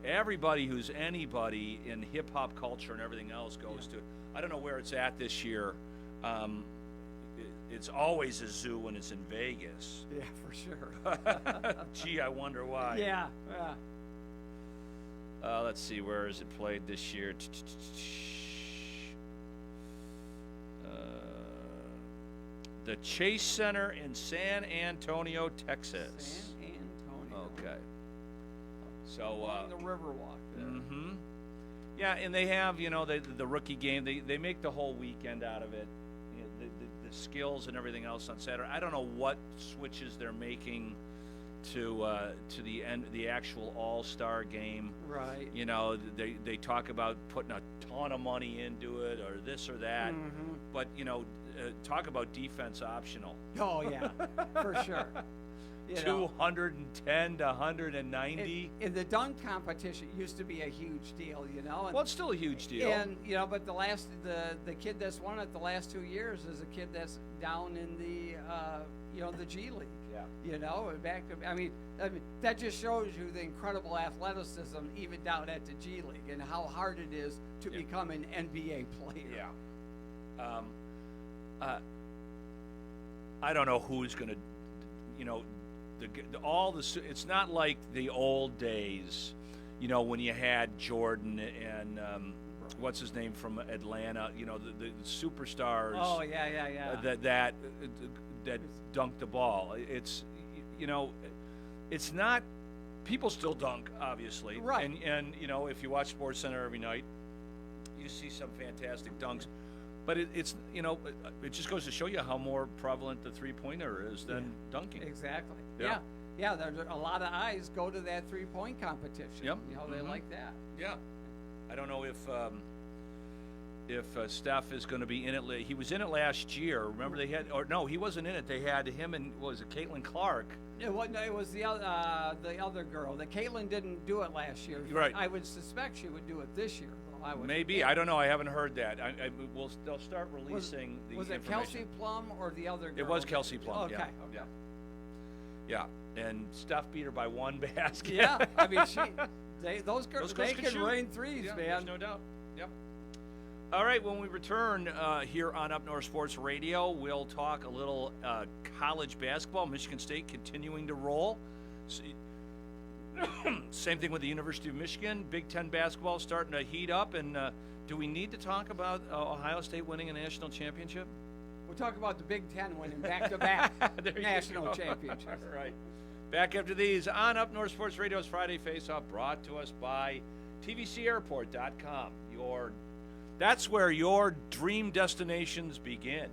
Everybody who's anybody in hip hop culture and everything else goes to it. I don't know where it's at this year. It's always a zoo when it's in Vegas. Yeah, for sure. Gee, I wonder why. Yeah. Let's see, where is it played this year? The Chase Center in San Antonio, Texas. San Antonio. Okay. So along the Riverwalk there. Mm-hmm. Yeah, and they have, the rookie game. They make the whole weekend out of it. The skills and everything else on Saturday. I don't know what switches they're making to the end, the actual All-Star game. Right. They talk about putting a ton of money into it or this or that. Mm-hmm. But talk about defense optional. Oh yeah, for sure. 210 to 190. In the dunk competition used to be a huge deal, you know. And, well, it's still a huge deal. And but the kid that's won it the last 2 years is a kid that's down in the the G League. Yeah. I mean that just shows you the incredible athleticism even down at the G League and how hard it is to become an NBA player. Yeah. I don't know who's going to, it's not like the old days, when you had Jordan and what's his name from Atlanta, the superstars. Oh yeah. That dunked the ball. It's it's not. People still dunk, obviously, right? And if you watch SportsCenter every night, you see some fantastic dunks. But it just goes to show you how more prevalent the three-pointer is than dunking. Exactly. Yeah. Yeah. There's a lot of eyes go to that three-point competition. Yep. They like that. Yeah. I don't know if Steph is going to be in it. He was in it last year. Remember he wasn't in it. They had him and was it Caitlin Clark? It was the other girl. The Caitlin didn't do it last year. Right. I would suspect she would do it this year. Maybe. I don't know. I haven't heard that. They'll start releasing the information. Was it Kelsey Plum or the other girl? It was Kelsey Plum. Okay. Yeah. And Steph beat her by one basket. Yeah. I mean, those girls can shoot. rain threes, man. There's no doubt. Yep. All right. When we return here on Up North Sports Radio, we'll talk a little college basketball. Michigan State continuing to roll. Same thing with the University of Michigan. Big Ten basketball starting to heat up. And do we need to talk about Ohio State winning a national championship? We'll talk about the Big Ten winning back-to-back national championships. All right. Back after these on Up North Sports Radio's Friday Faceoff, brought to us by TVCAirport.com. That's where your dream destinations begin.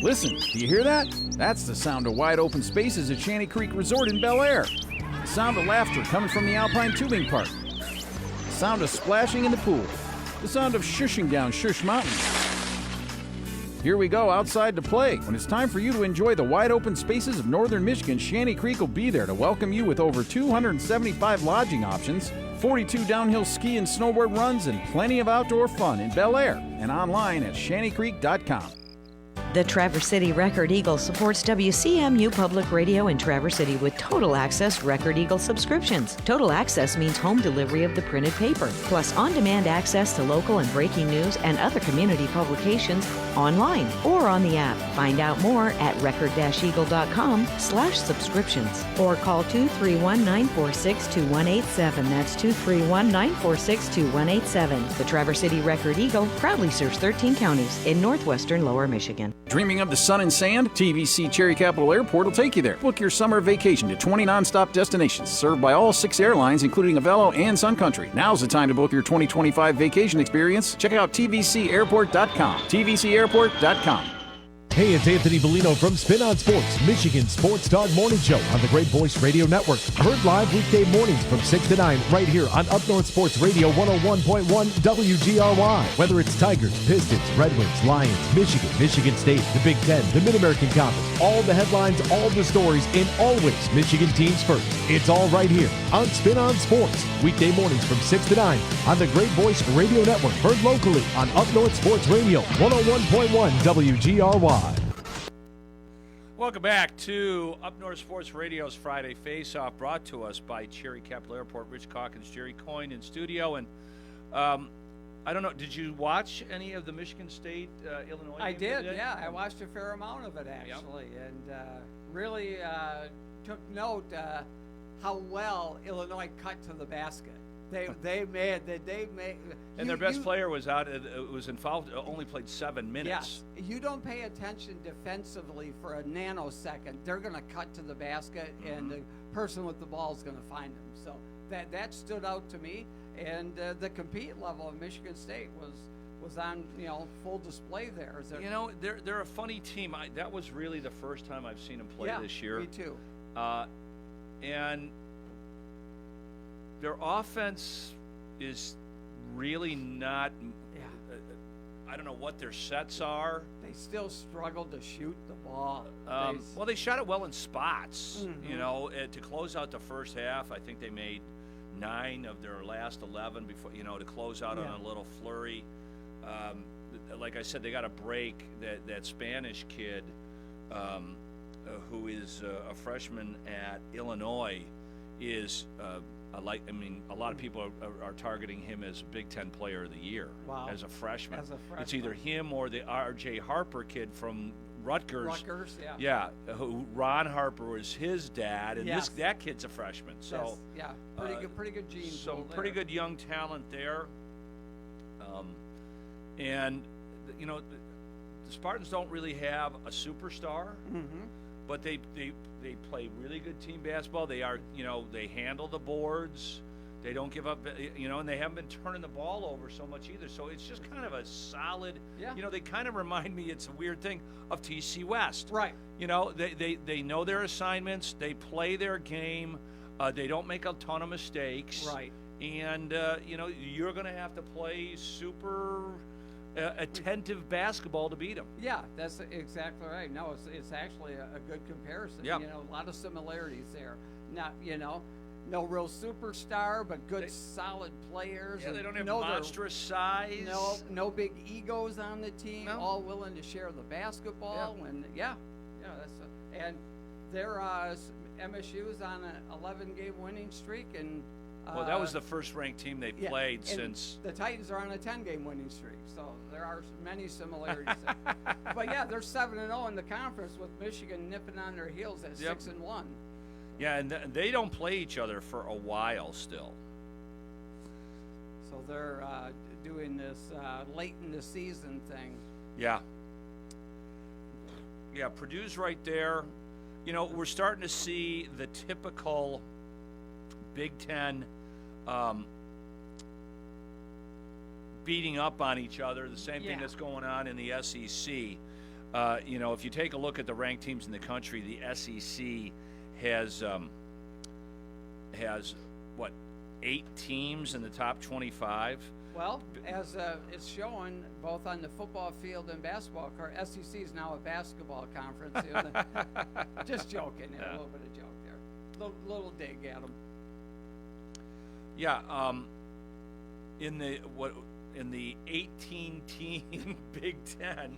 Listen, do you hear that? That's the sound of wide open spaces at Shanty Creek Resort in Bel Air. The sound of laughter coming from the Alpine Tubing Park. The sound of splashing in the pool. The sound of shushing down Shush Mountain. Here we go outside to play. When it's time for you to enjoy the wide open spaces of northern Michigan, Shanty Creek will be there to welcome you with over 275 lodging options, 42 downhill ski and snowboard runs, and plenty of outdoor fun in Bel Air and online at shantycreek.com. The Traverse City Record Eagle supports WCMU Public Radio in Traverse City with Total Access Record Eagle subscriptions. Total Access means home delivery of the printed paper, plus on-demand access to local and breaking news and other community publications online or on the app. Find out more at record-eagle.com/subscriptions or call 231-946-2187. That's 231-946-2187. The Traverse City Record Eagle proudly serves 13 counties in northwestern Lower Michigan. Dreaming of the sun and sand? TVC Cherry Capital Airport will take you there. Book your summer vacation to 20 nonstop destinations served by all 6 airlines, including Avello and Sun Country. Now's the time to book your 2025 vacation experience. Check out tvcairport.com. tvcairport.com. Hey, it's Anthony Bellino from Spin on Sports, Michigan Sports Talk Morning Show on the Great Voice Radio Network. Heard live weekday mornings from 6 to 9 right here on Up North Sports Radio 101.1 WGRY. Whether it's Tigers, Pistons, Red Wings, Lions, Michigan State, the Big Ten, the Mid-American Conference, all the headlines, all the stories, and always Michigan teams first. It's all right here on Spin on Sports, weekday mornings from 6 to 9 on the Great Voice Radio Network. Heard locally on Up North Sports Radio 101.1 WGRY. Welcome back to Up North Sports Radio's Friday Face-Off, brought to us by Cherry Capital Airport. Rich Calkins, Jerry Coyne in studio. And I don't know, did you watch any of the Michigan State Illinois game? I did, today? yeah. I watched a fair amount of it, actually. Yep. And really took note how well Illinois cut to the basket. They made. And their best player was out. Was in foul. Only played 7 minutes. Yes, you don't pay attention defensively for a nanosecond. They're going to cut to the basket, and the person with the ball is going to find them. So that stood out to me. And the compete level of Michigan State was on full display there. They're a funny team. That was really the first time I've seen them play this year. Me too. And their offense is really not. I don't know what their sets are. They still struggle to shoot the ball. Well, they shot it well in spots. Mhm. You know, to close out the first half, I think they made 9 of their last 11 before, you know, to close out on a little flurry. Like I said, they got a break. That Spanish kid, who is a freshman at Illinois, is a lot of people are targeting him as Big Ten Player of the Year. Wow. As a freshman. As a freshman. It's either him or the R.J. Harper kid from Rutgers. Rutgers, yeah. Yeah, who Ron Harper was his dad, and Yes. that kid's a freshman. So yeah, pretty good genes. some pretty good young talent there. And you know, the Spartans don't really have a superstar, but they play really good team basketball. They are, you know, they handle the boards. They don't give up, you know, and they haven't been turning the ball over so much either. So it's just kind of a solid, you know, they kind of remind me, it's a weird thing, of TC West. Right. You know, they know their assignments. They play their game. They don't make a ton of mistakes. Right. And, you know, you're going to have to play super attentive basketball to beat them. Yeah, that's exactly right. No, it's actually a good comparison. Yeah. You know, a lot of similarities there. Not, you know, no real superstar, but good, solid players. Yeah, they don't have know monstrous size. No big egos on the team. No. All willing to share the basketball. Yeah. And and they're MSU's on an 11-game winning streak, and Well, that was the first-ranked team they played since. The Titans are on a 10-game winning streak, so there are many similarities there. But yeah, they're 7-0 in the conference, with Michigan nipping on their heels at 6-1. Yeah, and they don't play each other for a while still. So they're doing this late in the season thing. Yeah. Yeah, Purdue's right there. You know, we're starting to see the typical Big Ten beating up on each other, the same thing that's going on in the SEC. You know, if you take a look at the ranked teams in the country, the SEC has what, 8 teams in the top 25? Well, as it's showing both on the football field and basketball court, SEC is now a basketball conference. Just joking, a little bit of joke there, little dig at them. Yeah, in the 18-team Big Ten.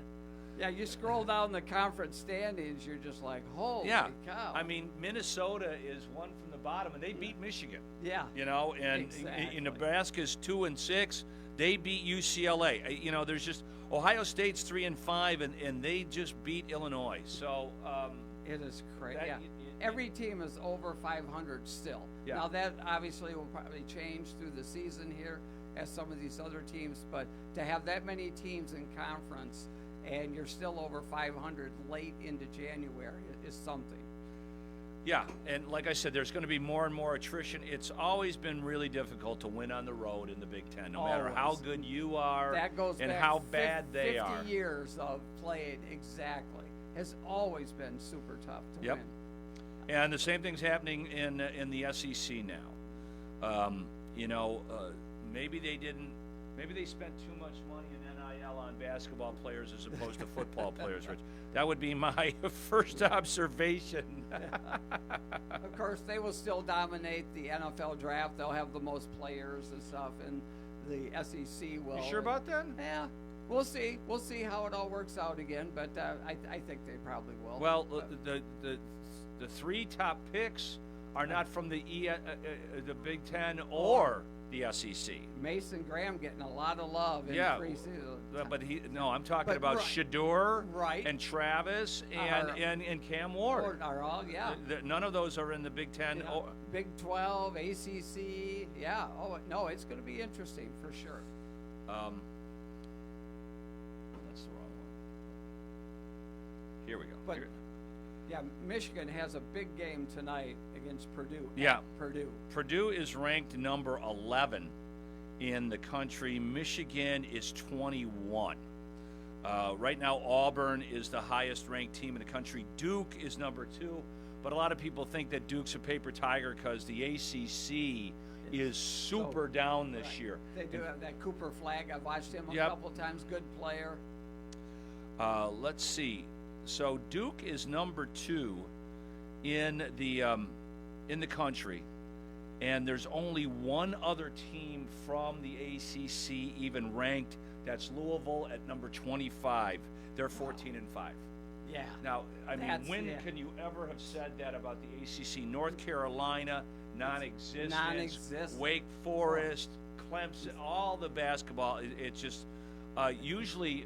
Yeah, you scroll down the conference standings, you're just like, holy cow. I mean, Minnesota is one from the bottom, and they beat Michigan. Yeah. You know, and in Nebraska's 2-6, they beat UCLA. You know, there's just Ohio State's 3-5, and they just beat Illinois. So it is crazy. Yeah. Every team is over 500 still. Yeah. Now that obviously will probably change through the season here, as some of these other teams. But to have that many teams in conference, and you're still over 500 late into January, is something. Yeah, and like I said, there's going to be more and more attrition. It's always been really difficult to win on the road in the Big Ten, no matter how good you are that goes and back how bad they 50 are. 50 years of playing, exactly. Has always been super tough to win. And the same thing's happening in the SEC now. You know, maybe they spent too much money in NIL on basketball players as opposed to football players, Rich. That would be my first observation. Of course, they will still dominate the NFL draft. They'll have the most players and stuff, and the SEC will. You sure about that? Yeah. We'll see. We'll see how it all works out again, but I think they probably will. Well, the 3 top picks are not from the Big Ten or the SEC. Mason Graham getting a lot of love in preseason. But I'm talking about Shador and Travis and Cam Ward. Are all, None of those are in the Big Ten. Big 12, ACC, yeah. Oh, no, it's going to be interesting for sure. That's the wrong one. Here we go. But, yeah, Michigan has a big game tonight against Purdue. Yeah. Purdue is ranked number 11 in the country. Michigan is 21. Right now, Auburn is the highest ranked team in the country. Duke is number 2, but a lot of people think that Duke's a paper tiger because the ACC is super down this year. They do have that Cooper Flag. I've watched him a couple times. Good player. Let's see. So Duke is number 2 in the country, and there's only one other team from the ACC even ranked. That's Louisville at number 25. They're 14-5. Yeah. Now, I mean, when can you ever have said that about the ACC? North Carolina, non-existent. Wake Forest, Clemson, all the basketball. It's just usually,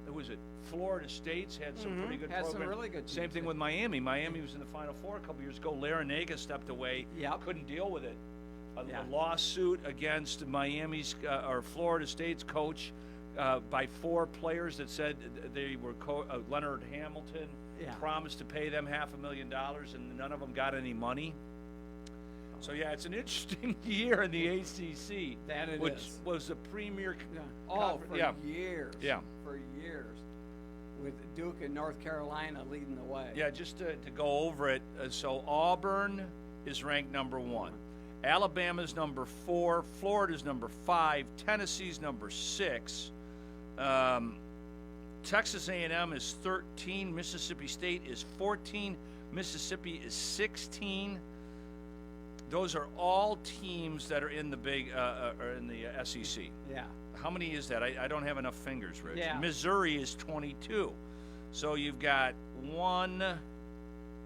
who was it? Florida State's had some pretty good programs. Some really good teams. Same thing with Miami. Miami was in the Final Four a couple years ago. Larinaga stepped away. Couldn't deal with it. A lawsuit against Miami's or Florida State's coach by 4 players that said they were Leonard Hamilton promised to pay them $500,000 and none of them got any money. So it's an interesting year in the ACC, which was a premier. Years. Yeah, for years, with Duke and North Carolina leading the way. Yeah, just to go over it. So Auburn is ranked number 1. Alabama's number 4, Florida's number 5, Tennessee's number 6, Texas A&M is 13, Mississippi State is 14, Mississippi is 16. Those are all teams that are in the big or in the SEC. Yeah. How many is that? I don't have enough fingers, Rich. Yeah. Missouri is 22. So you've got 1,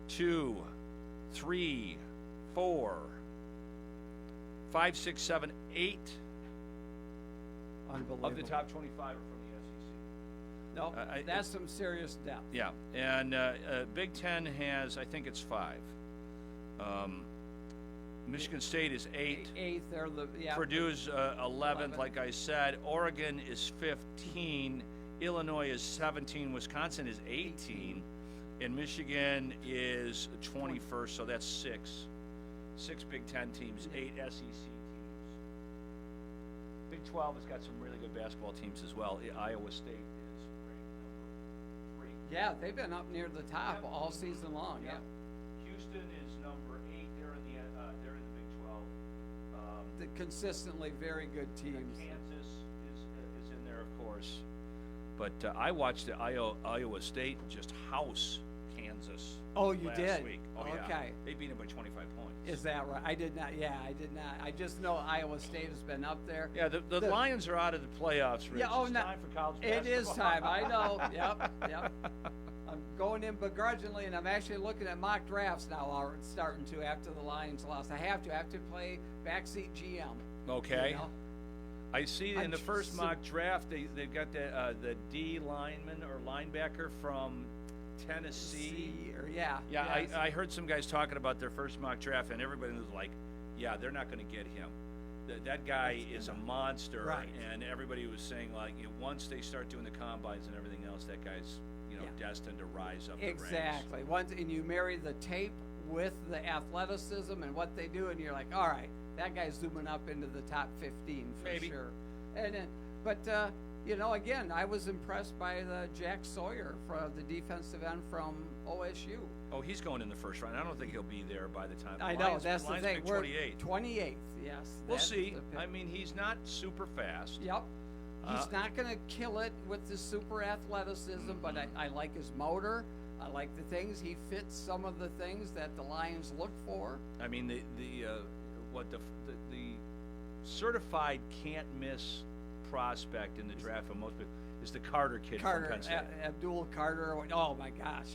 2, 3, 4, 5, 6, 7, 8 of the top 25 are from the SEC. No, that's some serious depth. Yeah, and Big Ten has, I think it's 5. Michigan State is 8. 8th, they're the Purdue's 11th, like I said. Oregon is 15. Illinois is 17. Wisconsin is 18. And Michigan is 21st, so that's 6. 6 Big Ten teams, 8 SEC teams. Big 12 has got some really good basketball teams as well. Iowa State is ranked number 3. Yeah, they've been up near the top all season long. Yeah. Houston is number 8. They're in the Big 12. The consistently very good teams. Kansas is in there, of course. But I watched the Iowa State just house Kansas. Oh, you last did? Week. Oh, okay. Yeah. They beat them by 25 points. Is that right? I did not. Yeah, I did not. I just know Iowa State has been up there. Yeah, the Lions are out of the playoffs, Rich. Yeah, It's time for college basketball. It is time. I know. Yep. I'm going in begrudgingly, and I'm actually looking at mock drafts now. Starting to after the Lions lost. I have to play backseat GM. Okay. You know? I see in the first mock draft they've got the D lineman or linebacker from Tennessee. I heard some guys talking about their first mock draft, and everybody was like, "Yeah, they're not going to get him. That guy is a monster." Right. And everybody was saying once they start doing the combines and everything else, that guy's destined to rise up. Exactly. Once and you marry the tape with the athleticism and what they do, and you're like, all right, that guy's zooming up into the top 15 for sure. And again, I was impressed by the Jack Sawyer, from the defensive end from OSU. Oh, he's going in the first round. I don't think he'll be there by the time. I know, that's the thing. We're 28th, yes. We'll see. I mean, he's not super fast. Yep. He's not going to kill it with his super athleticism, but I like his motor. I like the things. He fits some of the things that the Lions look for. I mean, the certified can't miss prospect in the draft for most people is the Carter kid from Penn State. Abdul Carter. Oh my gosh,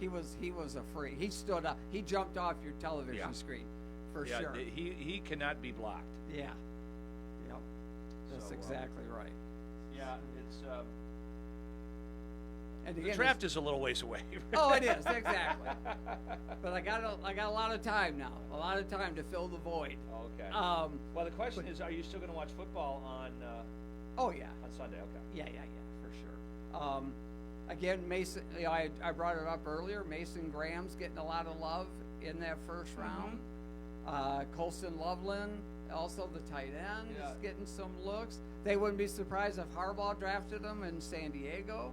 he was a freak. He stood up. He jumped off your television screen for sure. He cannot be blocked. Yeah. Yep. That's exactly right. Yeah, it's. And the draft is a little ways away. Oh, it is, exactly. But I got a lot of time now. A lot of time to fill the void. Okay. Well, the question is, are you still going to watch football on? Oh yeah. On Sunday, okay. Yeah, for sure. Again, Mason. I brought it up earlier. Mason Graham's getting a lot of love in that first round. Colston Loveland, also the tight end, is getting some looks. They wouldn't be surprised if Harbaugh drafted him in San Diego.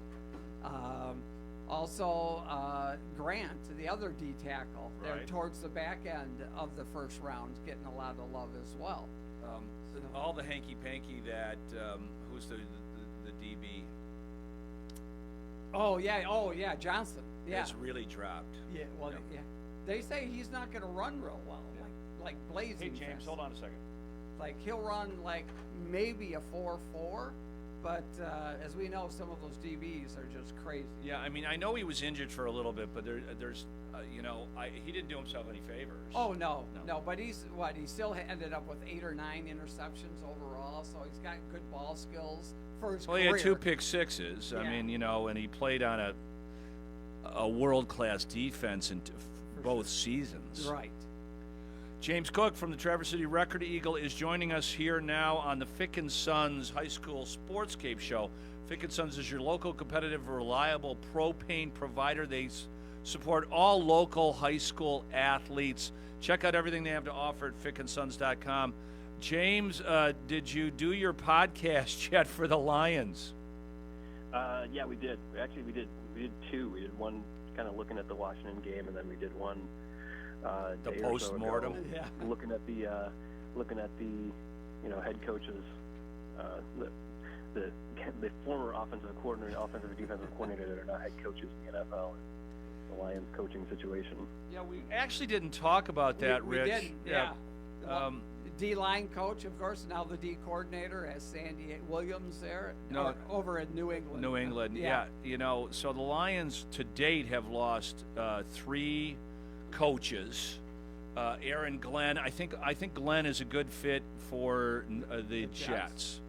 Also, Grant, the other D tackle, they're Right. towards the back end of the first round, getting a lot of love as well. All the hanky-panky that, who's the DB? Oh yeah, Johnson. Yeah, Has really dropped. yeah. Well, yeah. They say he's not going to run real well, like blazing. Hey, James, fast. hold on a second. Like he'll run like maybe a 4.4, but as we know, some of those DBs are just crazy. Yeah, I mean, I know he was injured for a little bit, but there's, he didn't do himself any favors. Oh no. But he still ended up with 8 or 9 interceptions overall, so he's got good ball skills for his Well, he career. had 2 pick sixes. I Yeah. mean, and he played on a world-class defense in both seasons. Right. James Cook from the Traverse City Record Eagle is joining us here now on the Fick & Sons High School Sportscape Show. Fick & Sons is your local, competitive, reliable propane provider. They support all local high school athletes. Check out everything they have to offer at fickandsons.com. James, did you do your podcast yet for the Lions? Yeah, we did. Actually, we did 2. We did one kind of looking at the Washington game, and then we did one The day or so post-mortem? ago, Yeah. looking at the head coaches, the former offensive coordinator, offensive and defensive coordinator that are now head coaches in the NFL, the Lions coaching situation. Yeah, we actually didn't talk about that, we Rich. did, yeah. D-line coach, of course, now the D coordinator as Sandy Williams there, over in New England. New England, yeah. So the Lions to date have lost 3 coaches. Aaron Glenn, I think Glenn is a good fit for the Jets.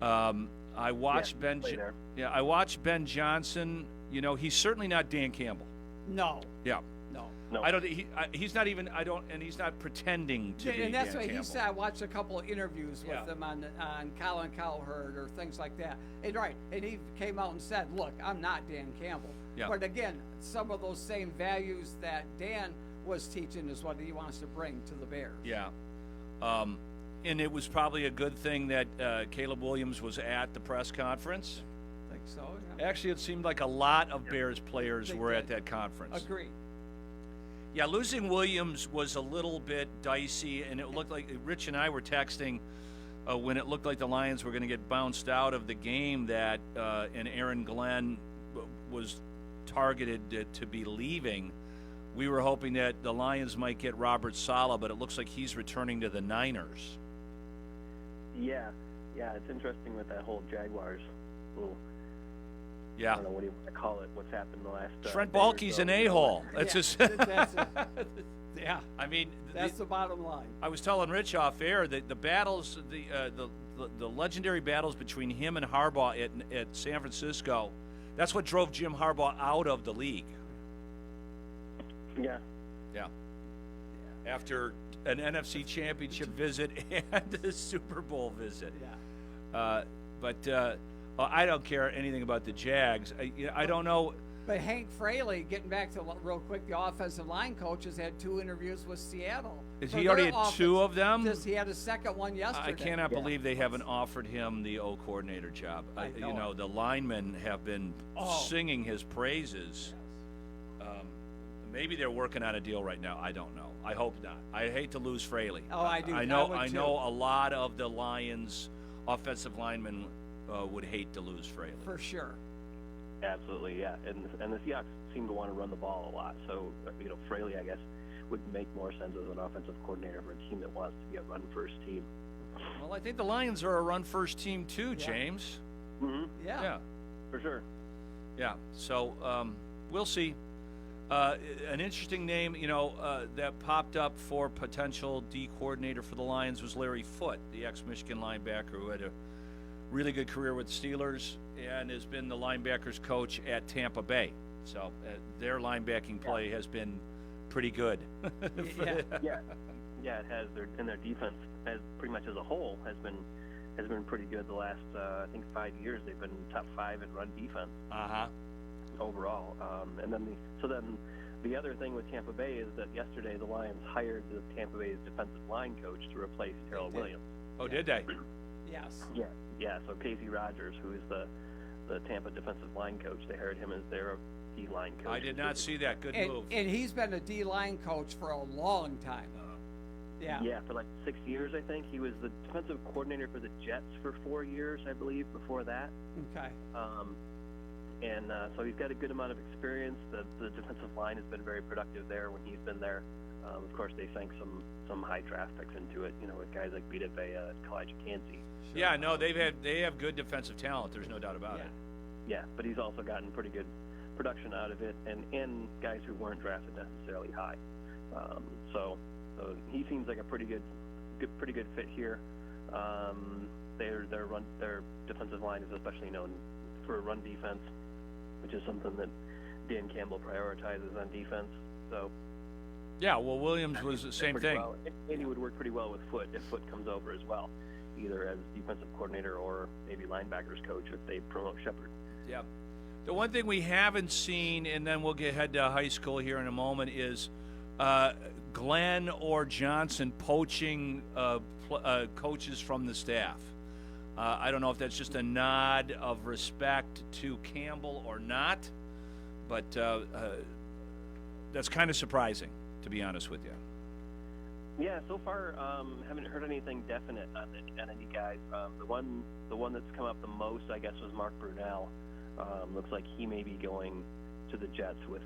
I watched I watched Ben Johnson. He's certainly not Dan Campbell. No. Yeah. No. I don't. He's not even. and he's not pretending to be. And that's Dan why Campbell. he said. I watched a couple of interviews with him on Colin Cowherd or things like that. And he came out and said, "Look, I'm not Dan Campbell." Yeah. But again, some of those same values that Dan was teaching is what he wants to bring to the Bears. Yeah. And it was probably a good thing that Caleb Williams was at the press conference. I think so. Yeah. Actually, it seemed like a lot of Bears players were at that conference. Agree. Yeah, losing Williams was a little bit dicey, and it looked like Rich and I were texting when it looked like the Lions were going to get bounced out of the game that and Aaron Glenn was targeted to be leaving. We were hoping that the Lions might get Robert Saleh, but it looks like he's returning to the Niners. Yeah, it's interesting with that whole Jaguars little. Yeah. I don't know what do you want to call it. What's happened the last. Trent Baalke's an a-hole. That's just. Yeah. I mean, that's the bottom line. I was telling Rich off air that the battles, the legendary battles between him and Harbaugh at San Francisco, that's what drove Jim Harbaugh out of the league. Yeah. Yeah. After an NFC Championship visit and a Super Bowl visit. Yeah. I don't care anything about the Jags. I don't know. But Hank Fraley, getting back to real quick, the offensive line coach has had 2 interviews with Seattle. He already had 2 of them? He had a second one yesterday. I cannot believe they haven't offered him the O coordinator job. The linemen have been singing his praises. Maybe they're working on a deal right now. I don't know. I hope not. I hate to lose Fraley. Oh, I do. I know a lot of the Lions offensive linemen would hate to lose Fraley. For sure. Absolutely, yeah. And the Seahawks seem to want to run the ball a lot. So, Fraley, I guess, would make more sense as an offensive coordinator for a team that wants to be a run-first team. Well, I think the Lions are a run-first team too, James. Mm-hmm. Yeah. For sure. Yeah. So we'll see. An interesting name, that popped up for potential D coordinator for the Lions was Larry Foote, the ex-Michigan linebacker who had a really good career with the Steelers and has been the linebackers coach at Tampa Bay. So their linebacking play has been pretty good. Yeah, it has. Their defense, as pretty much as a whole, has been pretty good the last I think 5 years. They've been top 5 in run defense. Overall, and then the other thing with Tampa Bay is that yesterday the Lions hired the Tampa Bay's defensive line coach to replace Terrell Williams. Oh, did they? Yes. Yeah, So Casey Rogers, who is the Tampa defensive line coach, they hired him as their D-line coach. I did not see that. Good move. And he's been a D-line coach for a long time. Yeah, for like 6 years, I think. He was the defensive coordinator for the Jets for 4 years, I believe, before that. Okay. So he's got a good amount of experience. The defensive line has been very productive there when he's been there. Of course, they sank some high draft picks into it, with guys like Vita Vea and Kalijah Kancey. Yeah, no, they have good defensive talent. There's no doubt about it. Yeah, but he's also gotten pretty good production out of it, and guys who weren't drafted necessarily high. So he seems like a pretty good fit here. Their defensive line is especially known for run defense, which is something that Dan Campbell prioritizes on defense. So. Yeah, well, Williams was the same thing. Well. And he would work pretty well with Foote if Foote comes over as well, either as defensive coordinator or maybe linebackers coach if they promote Shepard. Yeah. The one thing we haven't seen, and then we'll head to high school here in a moment, is Glenn or Johnson poaching coaches from the staff. I don't know if that's just a nod of respect to Campbell or not, but that's kind of surprising, to be honest with you. Yeah, so far haven't heard anything definite on any guys. The one that's come up the most, I guess, was Mark Brunell. Looks like he may be going to the Jets with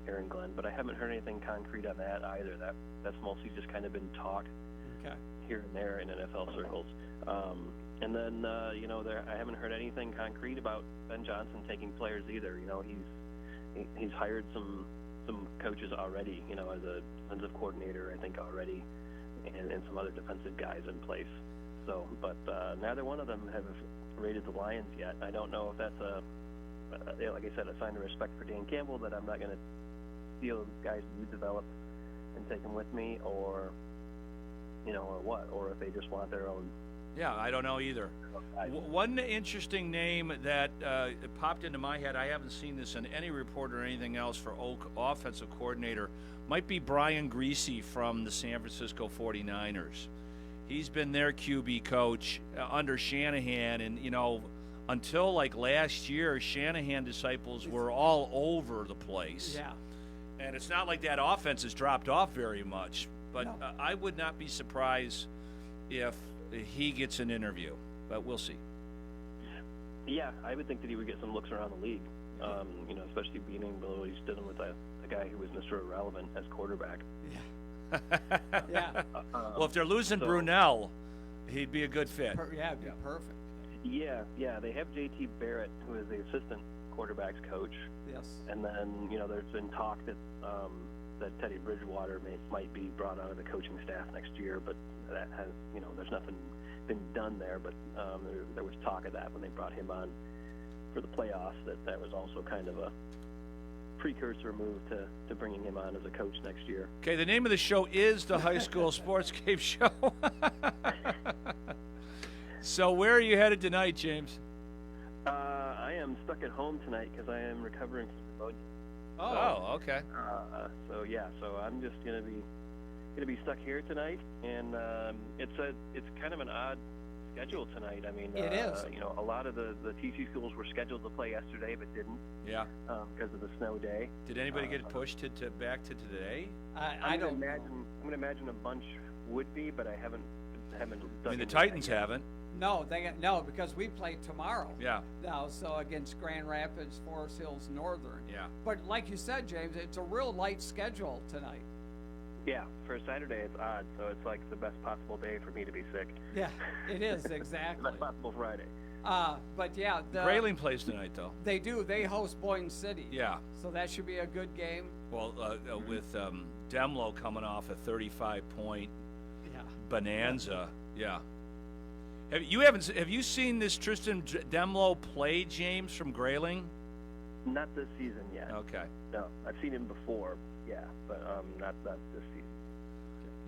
Aaron Glenn, but I haven't heard anything concrete on that either. That's mostly just kind of been talk here and there in NFL circles. And then I haven't heard anything concrete about Ben Johnson taking players either. He's hired some coaches already, as a defensive coordinator, I think already, and some other defensive guys in place. So, but neither one of them have raided the Lions yet. I don't know if that's like I said, a sign of respect for Dan Campbell that I'm not going to steal guys you develop and take them with me, or or what, or if they just want their own. Yeah, I don't know either. One interesting name that popped into my head, I haven't seen this in any report or anything else for Oak offensive coordinator, might be Brian Griese from the San Francisco 49ers. He's been their QB coach under Shanahan, and, until like last year, Shanahan disciples were all over the place. Yeah. And it's not like that offense has dropped off very much, but no. I would not be surprised if he gets an interview, but we'll see. Yeah, I would think that he would get some looks around the league, especially being able he's dealing with a guy who was Mr. Irrelevant as quarterback. Yeah. Well, if they're losing Brunell, he'd be a good fit. It'd be perfect. Yeah. They have J.T. Barrett, who is the assistant quarterbacks coach. Yes. And then, there's been talk that Teddy Bridgewater might be brought onto the coaching staff next year, but that has, there's nothing been done there. But there was talk of that when they brought him on for the playoffs, that was also kind of a precursor move to bringing him on as a coach next year. Okay, the name of the show is the High School Sportscape Show. So where are you headed tonight, James? I am stuck at home tonight because I am recovering from pneumonia. Oh, okay. So I'm just gonna be stuck here tonight, and it's kind of an odd schedule tonight. I mean, it is. A lot of the TC schools were scheduled to play yesterday, but didn't. Yeah. Because of the snow day. Did anybody get pushed back to today? I'm gonna imagine a bunch would be, but I haven't. I mean, the Titans haven't. No, because we play tomorrow. Yeah. Now, so against Grand Rapids, Forest Hills Northern. Yeah. But like you said, James, it's a real light schedule tonight. Yeah, for Saturday it's odd, so it's like the best possible day for me to be sick. Yeah, it is, exactly. The best possible Friday. But yeah. Grayling plays tonight, though. They do. They host Boyne City. Yeah. So that should be a good game. Well, with Demlo coming off a 35-point bonanza. Yeah. Have you seen this Tristan Demlo play, James, from Grayling? Not this season yet. Okay. No, I've seen him before. Yeah, but not this season.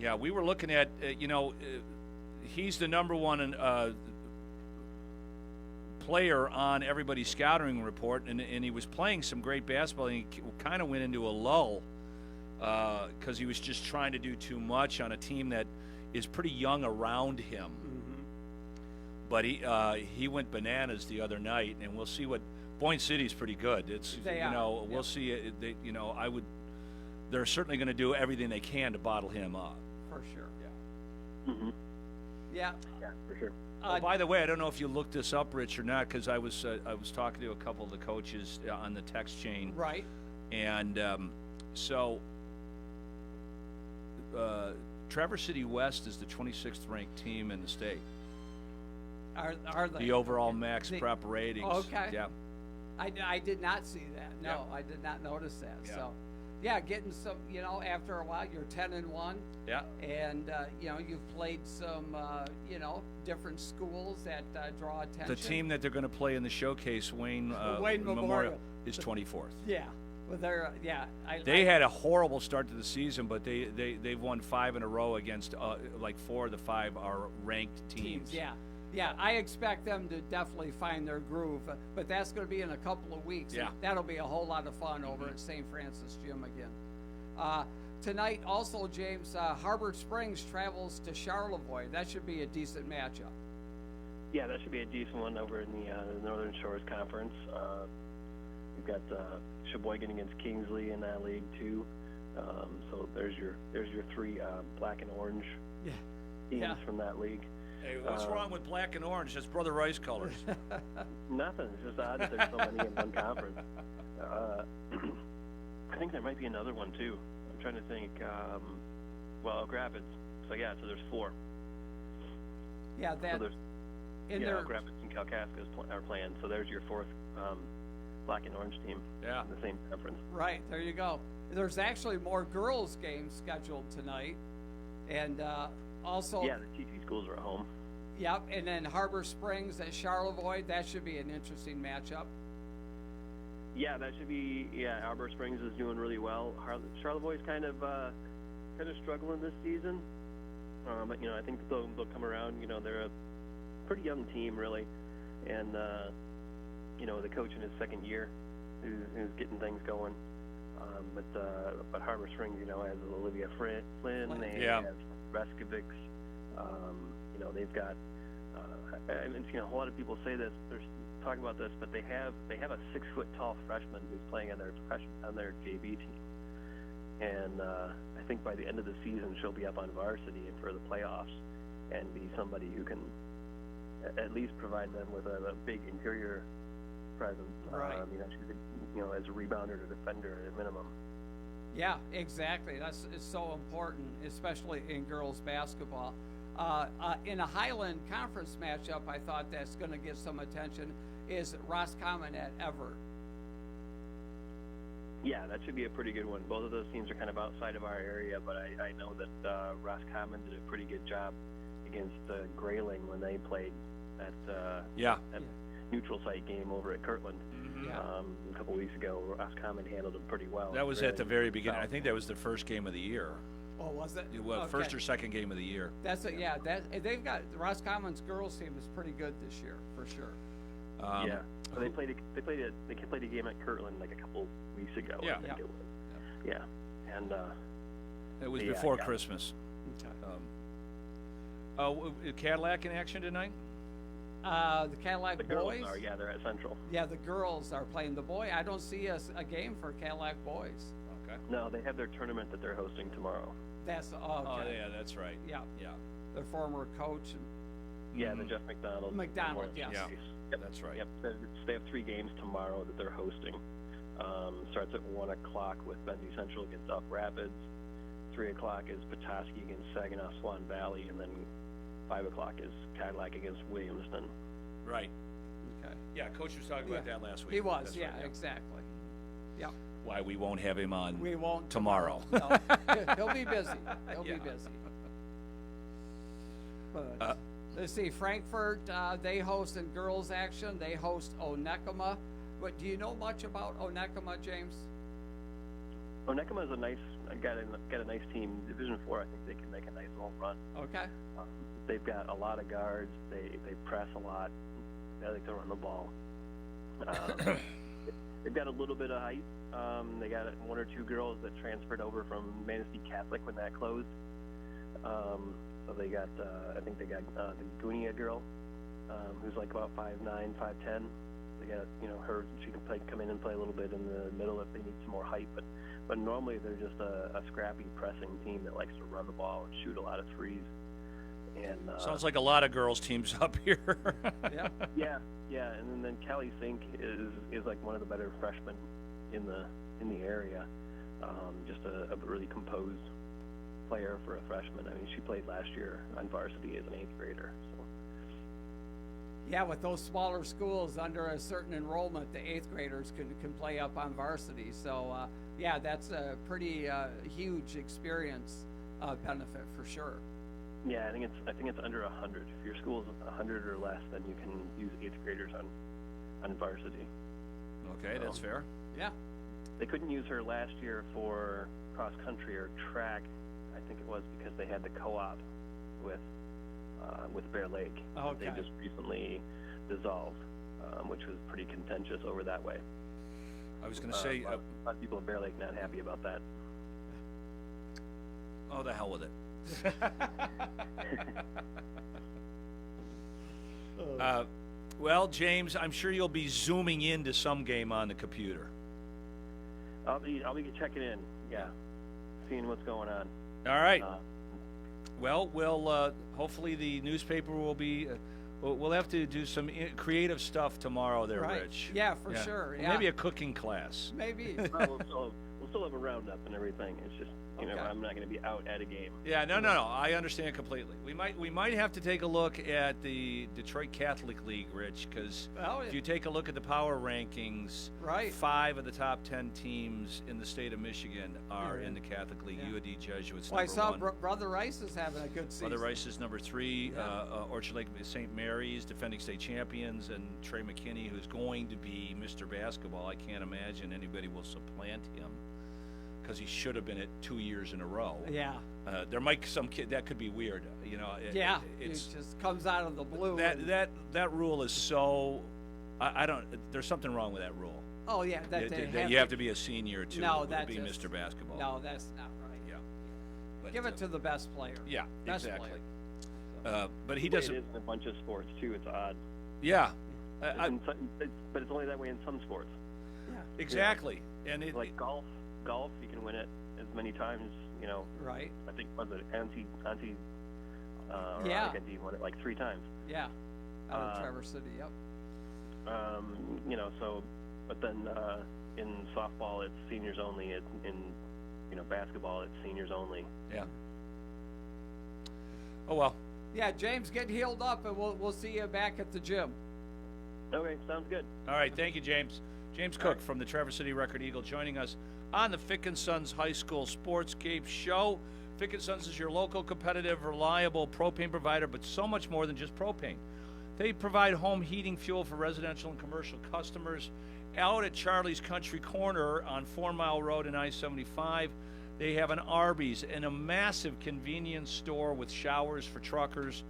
Yeah, we were looking at he's the number one player on everybody's scouting report, and he was playing some great basketball. And he kind of went into a lull because he was just trying to do too much on a team that is pretty young around him. but he went bananas the other night, and we'll see what Boyne City's pretty good. It's we'll see it. They're certainly going to do everything they can to bottle him up. For sure. Yeah. Mm-hmm. Yeah. Yeah, for sure. By the way, I don't know if you looked this up, Rich, or not, because I was talking to a couple of the coaches on the text chain. Right. And Traverse City West is the 26th ranked team in the state. Are they? The overall max prep ratings. Okay. Yeah. I did not see that. No, Yeah. I did not notice that. Yeah. So, yeah, getting some, after a while, you're 10-1. Yeah. And, you've played some, different schools that draw attention. The team that they're going to play in the showcase, Wayne Memorial, is 24th. Yeah. Well, They had a horrible start to the season, but they've won 5 in a row against 4 of the 5 are ranked teams. Yeah. Yeah, I expect them to definitely find their groove, but that's going to be in a couple of weeks. Yeah. That'll be a whole lot of fun over at St. Francis Gym again. Tonight, also, James, Harbor Springs travels to Charlevoix. That should be a decent matchup. Yeah, that should be a decent one over in the Northern Shores Conference. We've got Sheboygan against Kingsley in that league too. So there's your 3 black and orange teams from that league. Hey, what's wrong with black and orange? That's Brother Rice colors. Nothing. It's just odd that there's so many in one conference. I think there might be another one too. I'm trying to think. Oak Rapids. So there's 4. Yeah, that. So Oak Rapids and Kalkaska are playing. So there's your 4th black and orange team. Yeah. In the same conference. Right there, you go. There's actually more girls' games scheduled tonight, and also. Yeah, the TT schools are at home. Yep, and then Harbor Springs at Charlevoix. That should be an interesting matchup. Yeah, that should be. Yeah, Harbor Springs is doing really well. Charlevoix's kind of struggling this season, but I think they'll come around. They're a pretty young team, really, and the coach in his 2nd year, who's getting things going. But Harbor Springs, has Olivia Flynn, they have Reskovics. They've got. A lot of people say this. They're talking about this, but they have a 6-foot-tall freshman who's playing on their JV team, and I think by the end of the season she'll be up on varsity for the playoffs, and be somebody who can at least provide them with a big interior presence. Right. She's as a rebounder or defender at a minimum. Yeah, exactly. It's so important, especially in girls basketball. In a Highland Conference matchup, I thought that's going to get some attention is Roscommon at Everett. Yeah, that should be a pretty good one. Both of those teams are kind of outside of our area, but I know that Roscommon did a pretty good job against Grayling when they played that neutral site game over at Kirtland. A couple weeks ago. Roscommon handled them pretty well. That was at the very beginning. I think that was the first game of the year. Oh, was it? Well, first or second game of the year. That's it. Yeah, they've got Roscommon's girls team is pretty good this year for sure. So they played a game at Kirtland like a couple weeks ago. Yeah, I think it was. Yeah, and it was before Christmas. Cadillac in action tonight? The Cadillac the boys. Girls are, they're at Central. Yeah, the girls are playing the boy. I don't see a game for Cadillac boys. Okay. No, they have their tournament that they're hosting tomorrow. That's okay. Oh yeah, that's right. Yeah. Yeah. Their former coach. Yeah, the Jeff McDonald. Yes. Yeah. Yep. That's right. Yep. They have 3 games tomorrow that they're hosting. Starts at 1 o'clock with Benzie Central against Elk Rapids. 3 o'clock is Petoskey against Saginaw Swan Valley, and then 5 o'clock is Cadillac against Williamston. Right. Okay. Yeah, Coach was talking about that last week. He was. That's yeah, right, exactly. Yeah. Why we won't have him on. We won't tomorrow. No. He'll be busy. He'll be busy. But let's see, Frankfurt, they host in girls action. They host Onekama. But do you know much about Onekama, James? Onekama is got a nice team. Division 4, I think they can make a nice little run. Okay. They've got a lot of guards. They press a lot. They like to run the ball. They've got a little bit of height. They got 1 or 2 girls that transferred over from Manistee Catholic when that closed. So they got, I think they got the Gunia girl who's like about 5'9", 5'10". They got, her. She can come in and play a little bit in the middle if they need some more height. But normally they're just a scrappy pressing team that likes to run the ball and shoot a lot of threes. And sounds like a lot of girls teams up here. Yeah. And then Kelly Sink is like one of the better freshmen in the area. Just a really composed player for a freshman. I mean, she played last year on varsity as an 8th grader. So. Yeah, with those smaller schools under a certain enrollment, the 8th graders can play up on varsity. So yeah, that's a pretty huge experience benefit for sure. Yeah, I think it's under 100. If your school is 100 or less, then you can use 8th graders on varsity. Okay, that's fair. Yeah. They couldn't use her last year for cross country or track. I think it was because they had the co-op with Bear Lake. Okay. They just recently dissolved, which was pretty contentious over that way. I was going to say... a lot of people in Bear Lake not happy about that. Oh, the hell with it. Well, James, I'm sure you'll be zooming into some game on the computer. I'll be checking in, seeing what's going on. All right. Well, we'll hopefully the newspaper will be. We'll have to do some creative stuff tomorrow, there, right. Rich. Yeah, for sure. Well, maybe a cooking class. Maybe. We'll still have a roundup and everything. It's just I'm not going to be out at a game. Yeah, no. I understand completely. We might have to take a look at the Detroit Catholic League, Rich, because if you take a look at the power rankings, right, 5 of the top 10 teams in the state of Michigan are in the Catholic League. UAD Jesuits. Well, I saw 1. Brother Rice is having a good season. Brother Rice is number 3. Orchard Lake St. Mary's, defending state champions, and Trey McKinney, who's going to be Mr. Basketball. I can't imagine anybody will supplant him, because he should have been it 2 years in a row. Yeah. There might be some kid that could be weird. It just comes out of the blue. That rule is so. I don't. There's something wrong with that rule. Oh yeah, you have to be a senior to be Mr. Basketball. No, that's not right. Yeah. But, give it to the best player. Yeah, best exactly. Player. But he doesn't. It is in a bunch of sports too. It's odd. Yeah. But it's only that way in some sports. Yeah. Exactly. And like golf, you can win it as many times. Right. I think was it Auntie won it like 3 times. Yeah. Out of Traverse City. Yep. So, but then in softball it's seniors only. In basketball it's seniors only. Yeah. Oh well. Yeah, James, get healed up, and we'll see you back at the gym. Okay, sounds good. All right, thank you, James. James Cook from the Traverse City Record Eagle joining us on the Fick & Sons High School Sportscape Show. Fick & Sons is your local, competitive, reliable propane provider, but so much more than just propane. They provide home heating fuel for residential and commercial customers. Out at Charlie's Country Corner on 4 Mile Road and I-75, they have an Arby's and a massive convenience store with showers for truckers,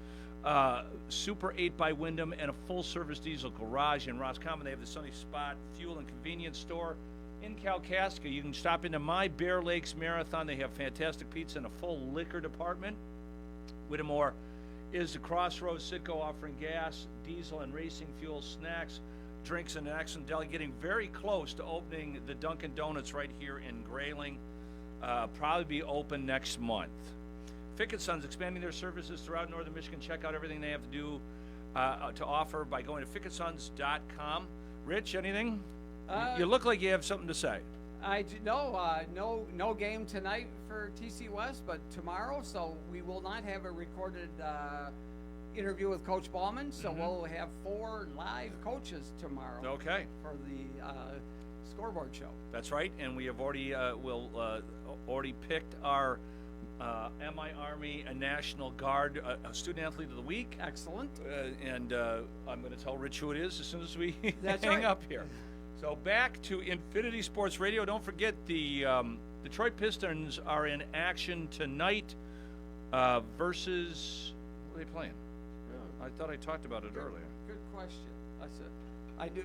Super 8 by Wyndham, and a full-service diesel garage in Roscommon. They have the Sunny Spot Fuel and Convenience Store in Kalkaska. You can stop into My Bear Lakes Marathon. They have fantastic pizza and a full liquor department. Whittemore is the Crossroads Citgo, offering gas, diesel, and racing fuel, snacks, drinks, and an excellent deli. Getting very close to opening the Dunkin' Donuts right here in Grayling. Probably be open next month. Fick & Sons expanding their services throughout northern Michigan. Check out everything they have to do to offer by going to fickandsons.com. Rich, anything? You look like you have something to say. I do, no game tonight for TC West, but tomorrow. So we will not have a recorded interview with Coach Ballman. So we'll have 4 live coaches tomorrow. Okay. For the scoreboard show. That's right, and we have already already picked our MI Army and National Guard Student Athlete of the Week. Excellent. And I'm going to tell Rich who it is as soon as we hang up here. So back to Infinity Sports Radio. Don't forget the Detroit Pistons are in action tonight versus, what are they playing? I thought I talked about it earlier. Good question.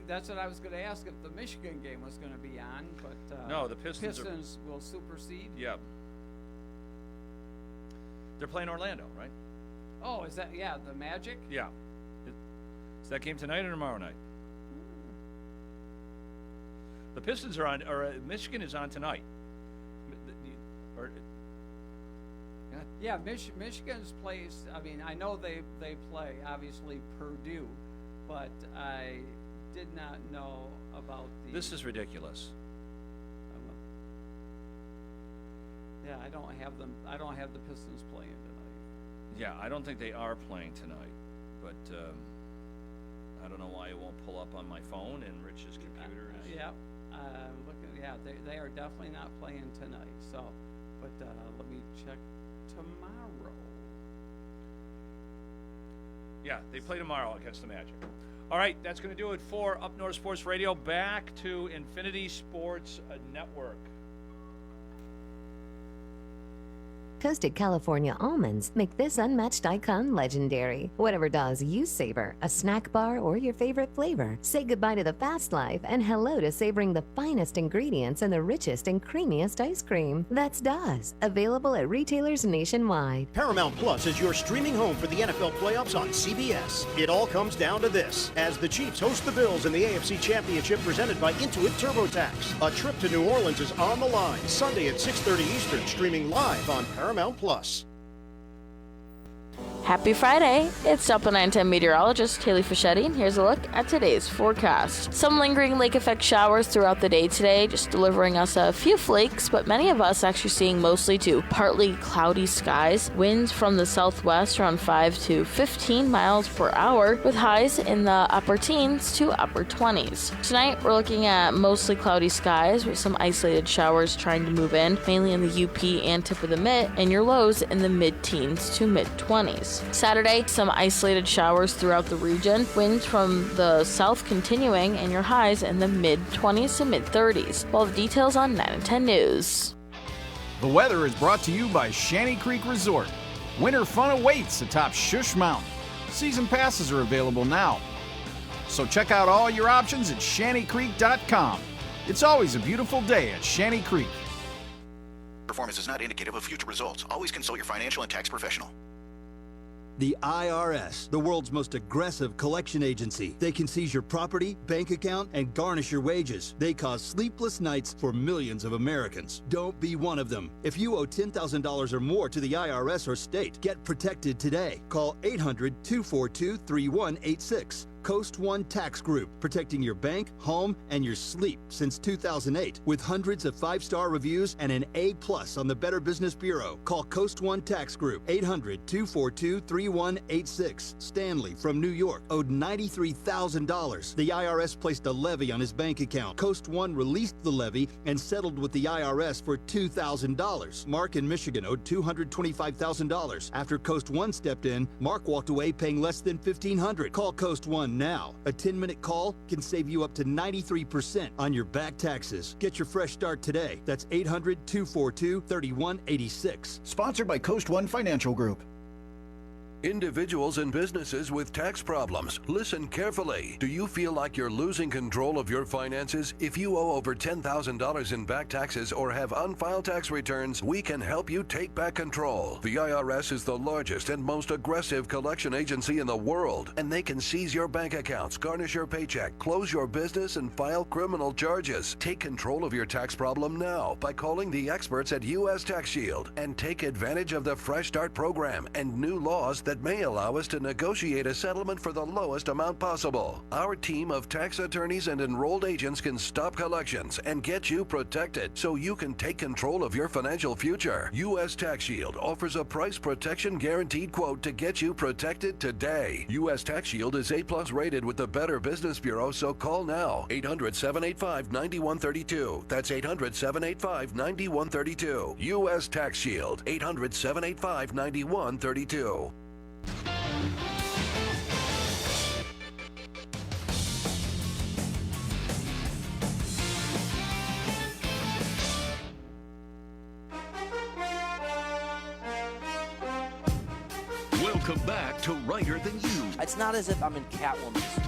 That's what I was going to ask, if the Michigan game was going to be on, but no, the Pistons will supersede. Yeah. They're playing Orlando, right? Oh, is that the Magic? Yeah. Is that game tonight or tomorrow night? The Pistons are on, or Michigan is on tonight. Yeah, Michigan's plays. I mean, I know they play obviously Purdue, but I did not know about the. This is ridiculous. Yeah, I don't have them. I don't have the Pistons playing tonight. Yeah, I don't think they are playing tonight, but I don't know why it won't pull up on my phone and Rich's computer is. Yeah, looking. Yeah, they are definitely not playing tonight. So, but let me check tomorrow. Yeah, they play tomorrow against the Magic. All right, that's going to do it for Up North Sports Radio. Back to Infinity Sports Network. Toasted California almonds make this unmatched icon legendary. Whatever dogs you savor, a snack bar or your favorite flavor, say goodbye to the fast life and hello to savoring the finest ingredients and the richest and creamiest ice cream. That's Dawes, available at retailers nationwide. Paramount Plus is your streaming home for the NFL playoffs on CBS. It all comes down to this, as the Chiefs host the Bills in the AFC Championship presented by Intuit TurboTax. A trip to New Orleans is on the line, Sunday at 6:30 Eastern, streaming live on Paramount Plus. Happy Friday! It's Delta 910 meteorologist Haley Fischetti, and here's a look at today's forecast. Some lingering lake effect showers throughout the day today, just delivering us a few flakes, but many of us actually seeing mostly to partly cloudy skies. Winds from the southwest around 5 to 15 miles per hour, with highs in the upper teens to upper 20s. Tonight, we're looking at mostly cloudy skies with some isolated showers trying to move in, mainly in the UP and tip of the Mitt, and your lows in the mid-teens to mid-20s. Saturday, some isolated showers throughout the region, winds from the south continuing, and your highs in the mid-20s to mid-30s. All the details on 9 and 10 News. The weather is brought to you by Shanty Creek Resort. Winter fun awaits atop Shush Mountain. Season passes are available now. So check out all your options at shantycreek.com. It's always a beautiful day at Shanty Creek. Performance is not indicative of future results. Always consult your financial and tax professional. The IRS, the world's most aggressive collection agency. They can seize your property, bank account, and garnish your wages. They cause sleepless nights for millions of Americans. Don't be one of them. If you owe $10,000 or more to the IRS or state, get protected today. Call 800-242-3186. Coast One Tax Group, protecting your bank, home, and your sleep since 2008. With hundreds of 5-star reviews and an A+ on the Better Business Bureau. Call Coast One Tax Group, 800-242-3186. Stanley from New York owed $93,000. The IRS placed a levy on his bank account. Coast One released the levy and settled with the IRS for $2,000. Mark in Michigan owed $225,000. After Coast One stepped in, Mark walked away paying less than $1,500. Call Coast One now. A 10-minute call can save you up to 93% on your back taxes. Get your fresh start today. That's 800-242-3186. Sponsored by Coast One Financial Group. Individuals and businesses with tax problems, listen carefully. Do you feel like you're losing control of your finances? If you owe over $10,000 in back taxes or have unfiled tax returns, we can help you take back control. The IRS is the largest and most aggressive collection agency in the world, and they can seize your bank accounts, garnish your paycheck, close your business, and file criminal charges. Take control of your tax problem now by calling the experts at U.S. Tax Shield and take advantage of the Fresh Start program and new laws that may allow us to negotiate a settlement for the lowest amount possible. Our team of tax attorneys and enrolled agents can stop collections and get you protected so you can take control of your financial future. U.S. Tax Shield offers a price protection guaranteed quote to get you protected today. U.S. Tax Shield is A+ rated with the Better Business Bureau, so call now. 800-785-9132. That's 800-785-9132. U.S. Tax Shield. 800-785-9132. Welcome back to Writer Than You. It's not as if I'm in Catwoman's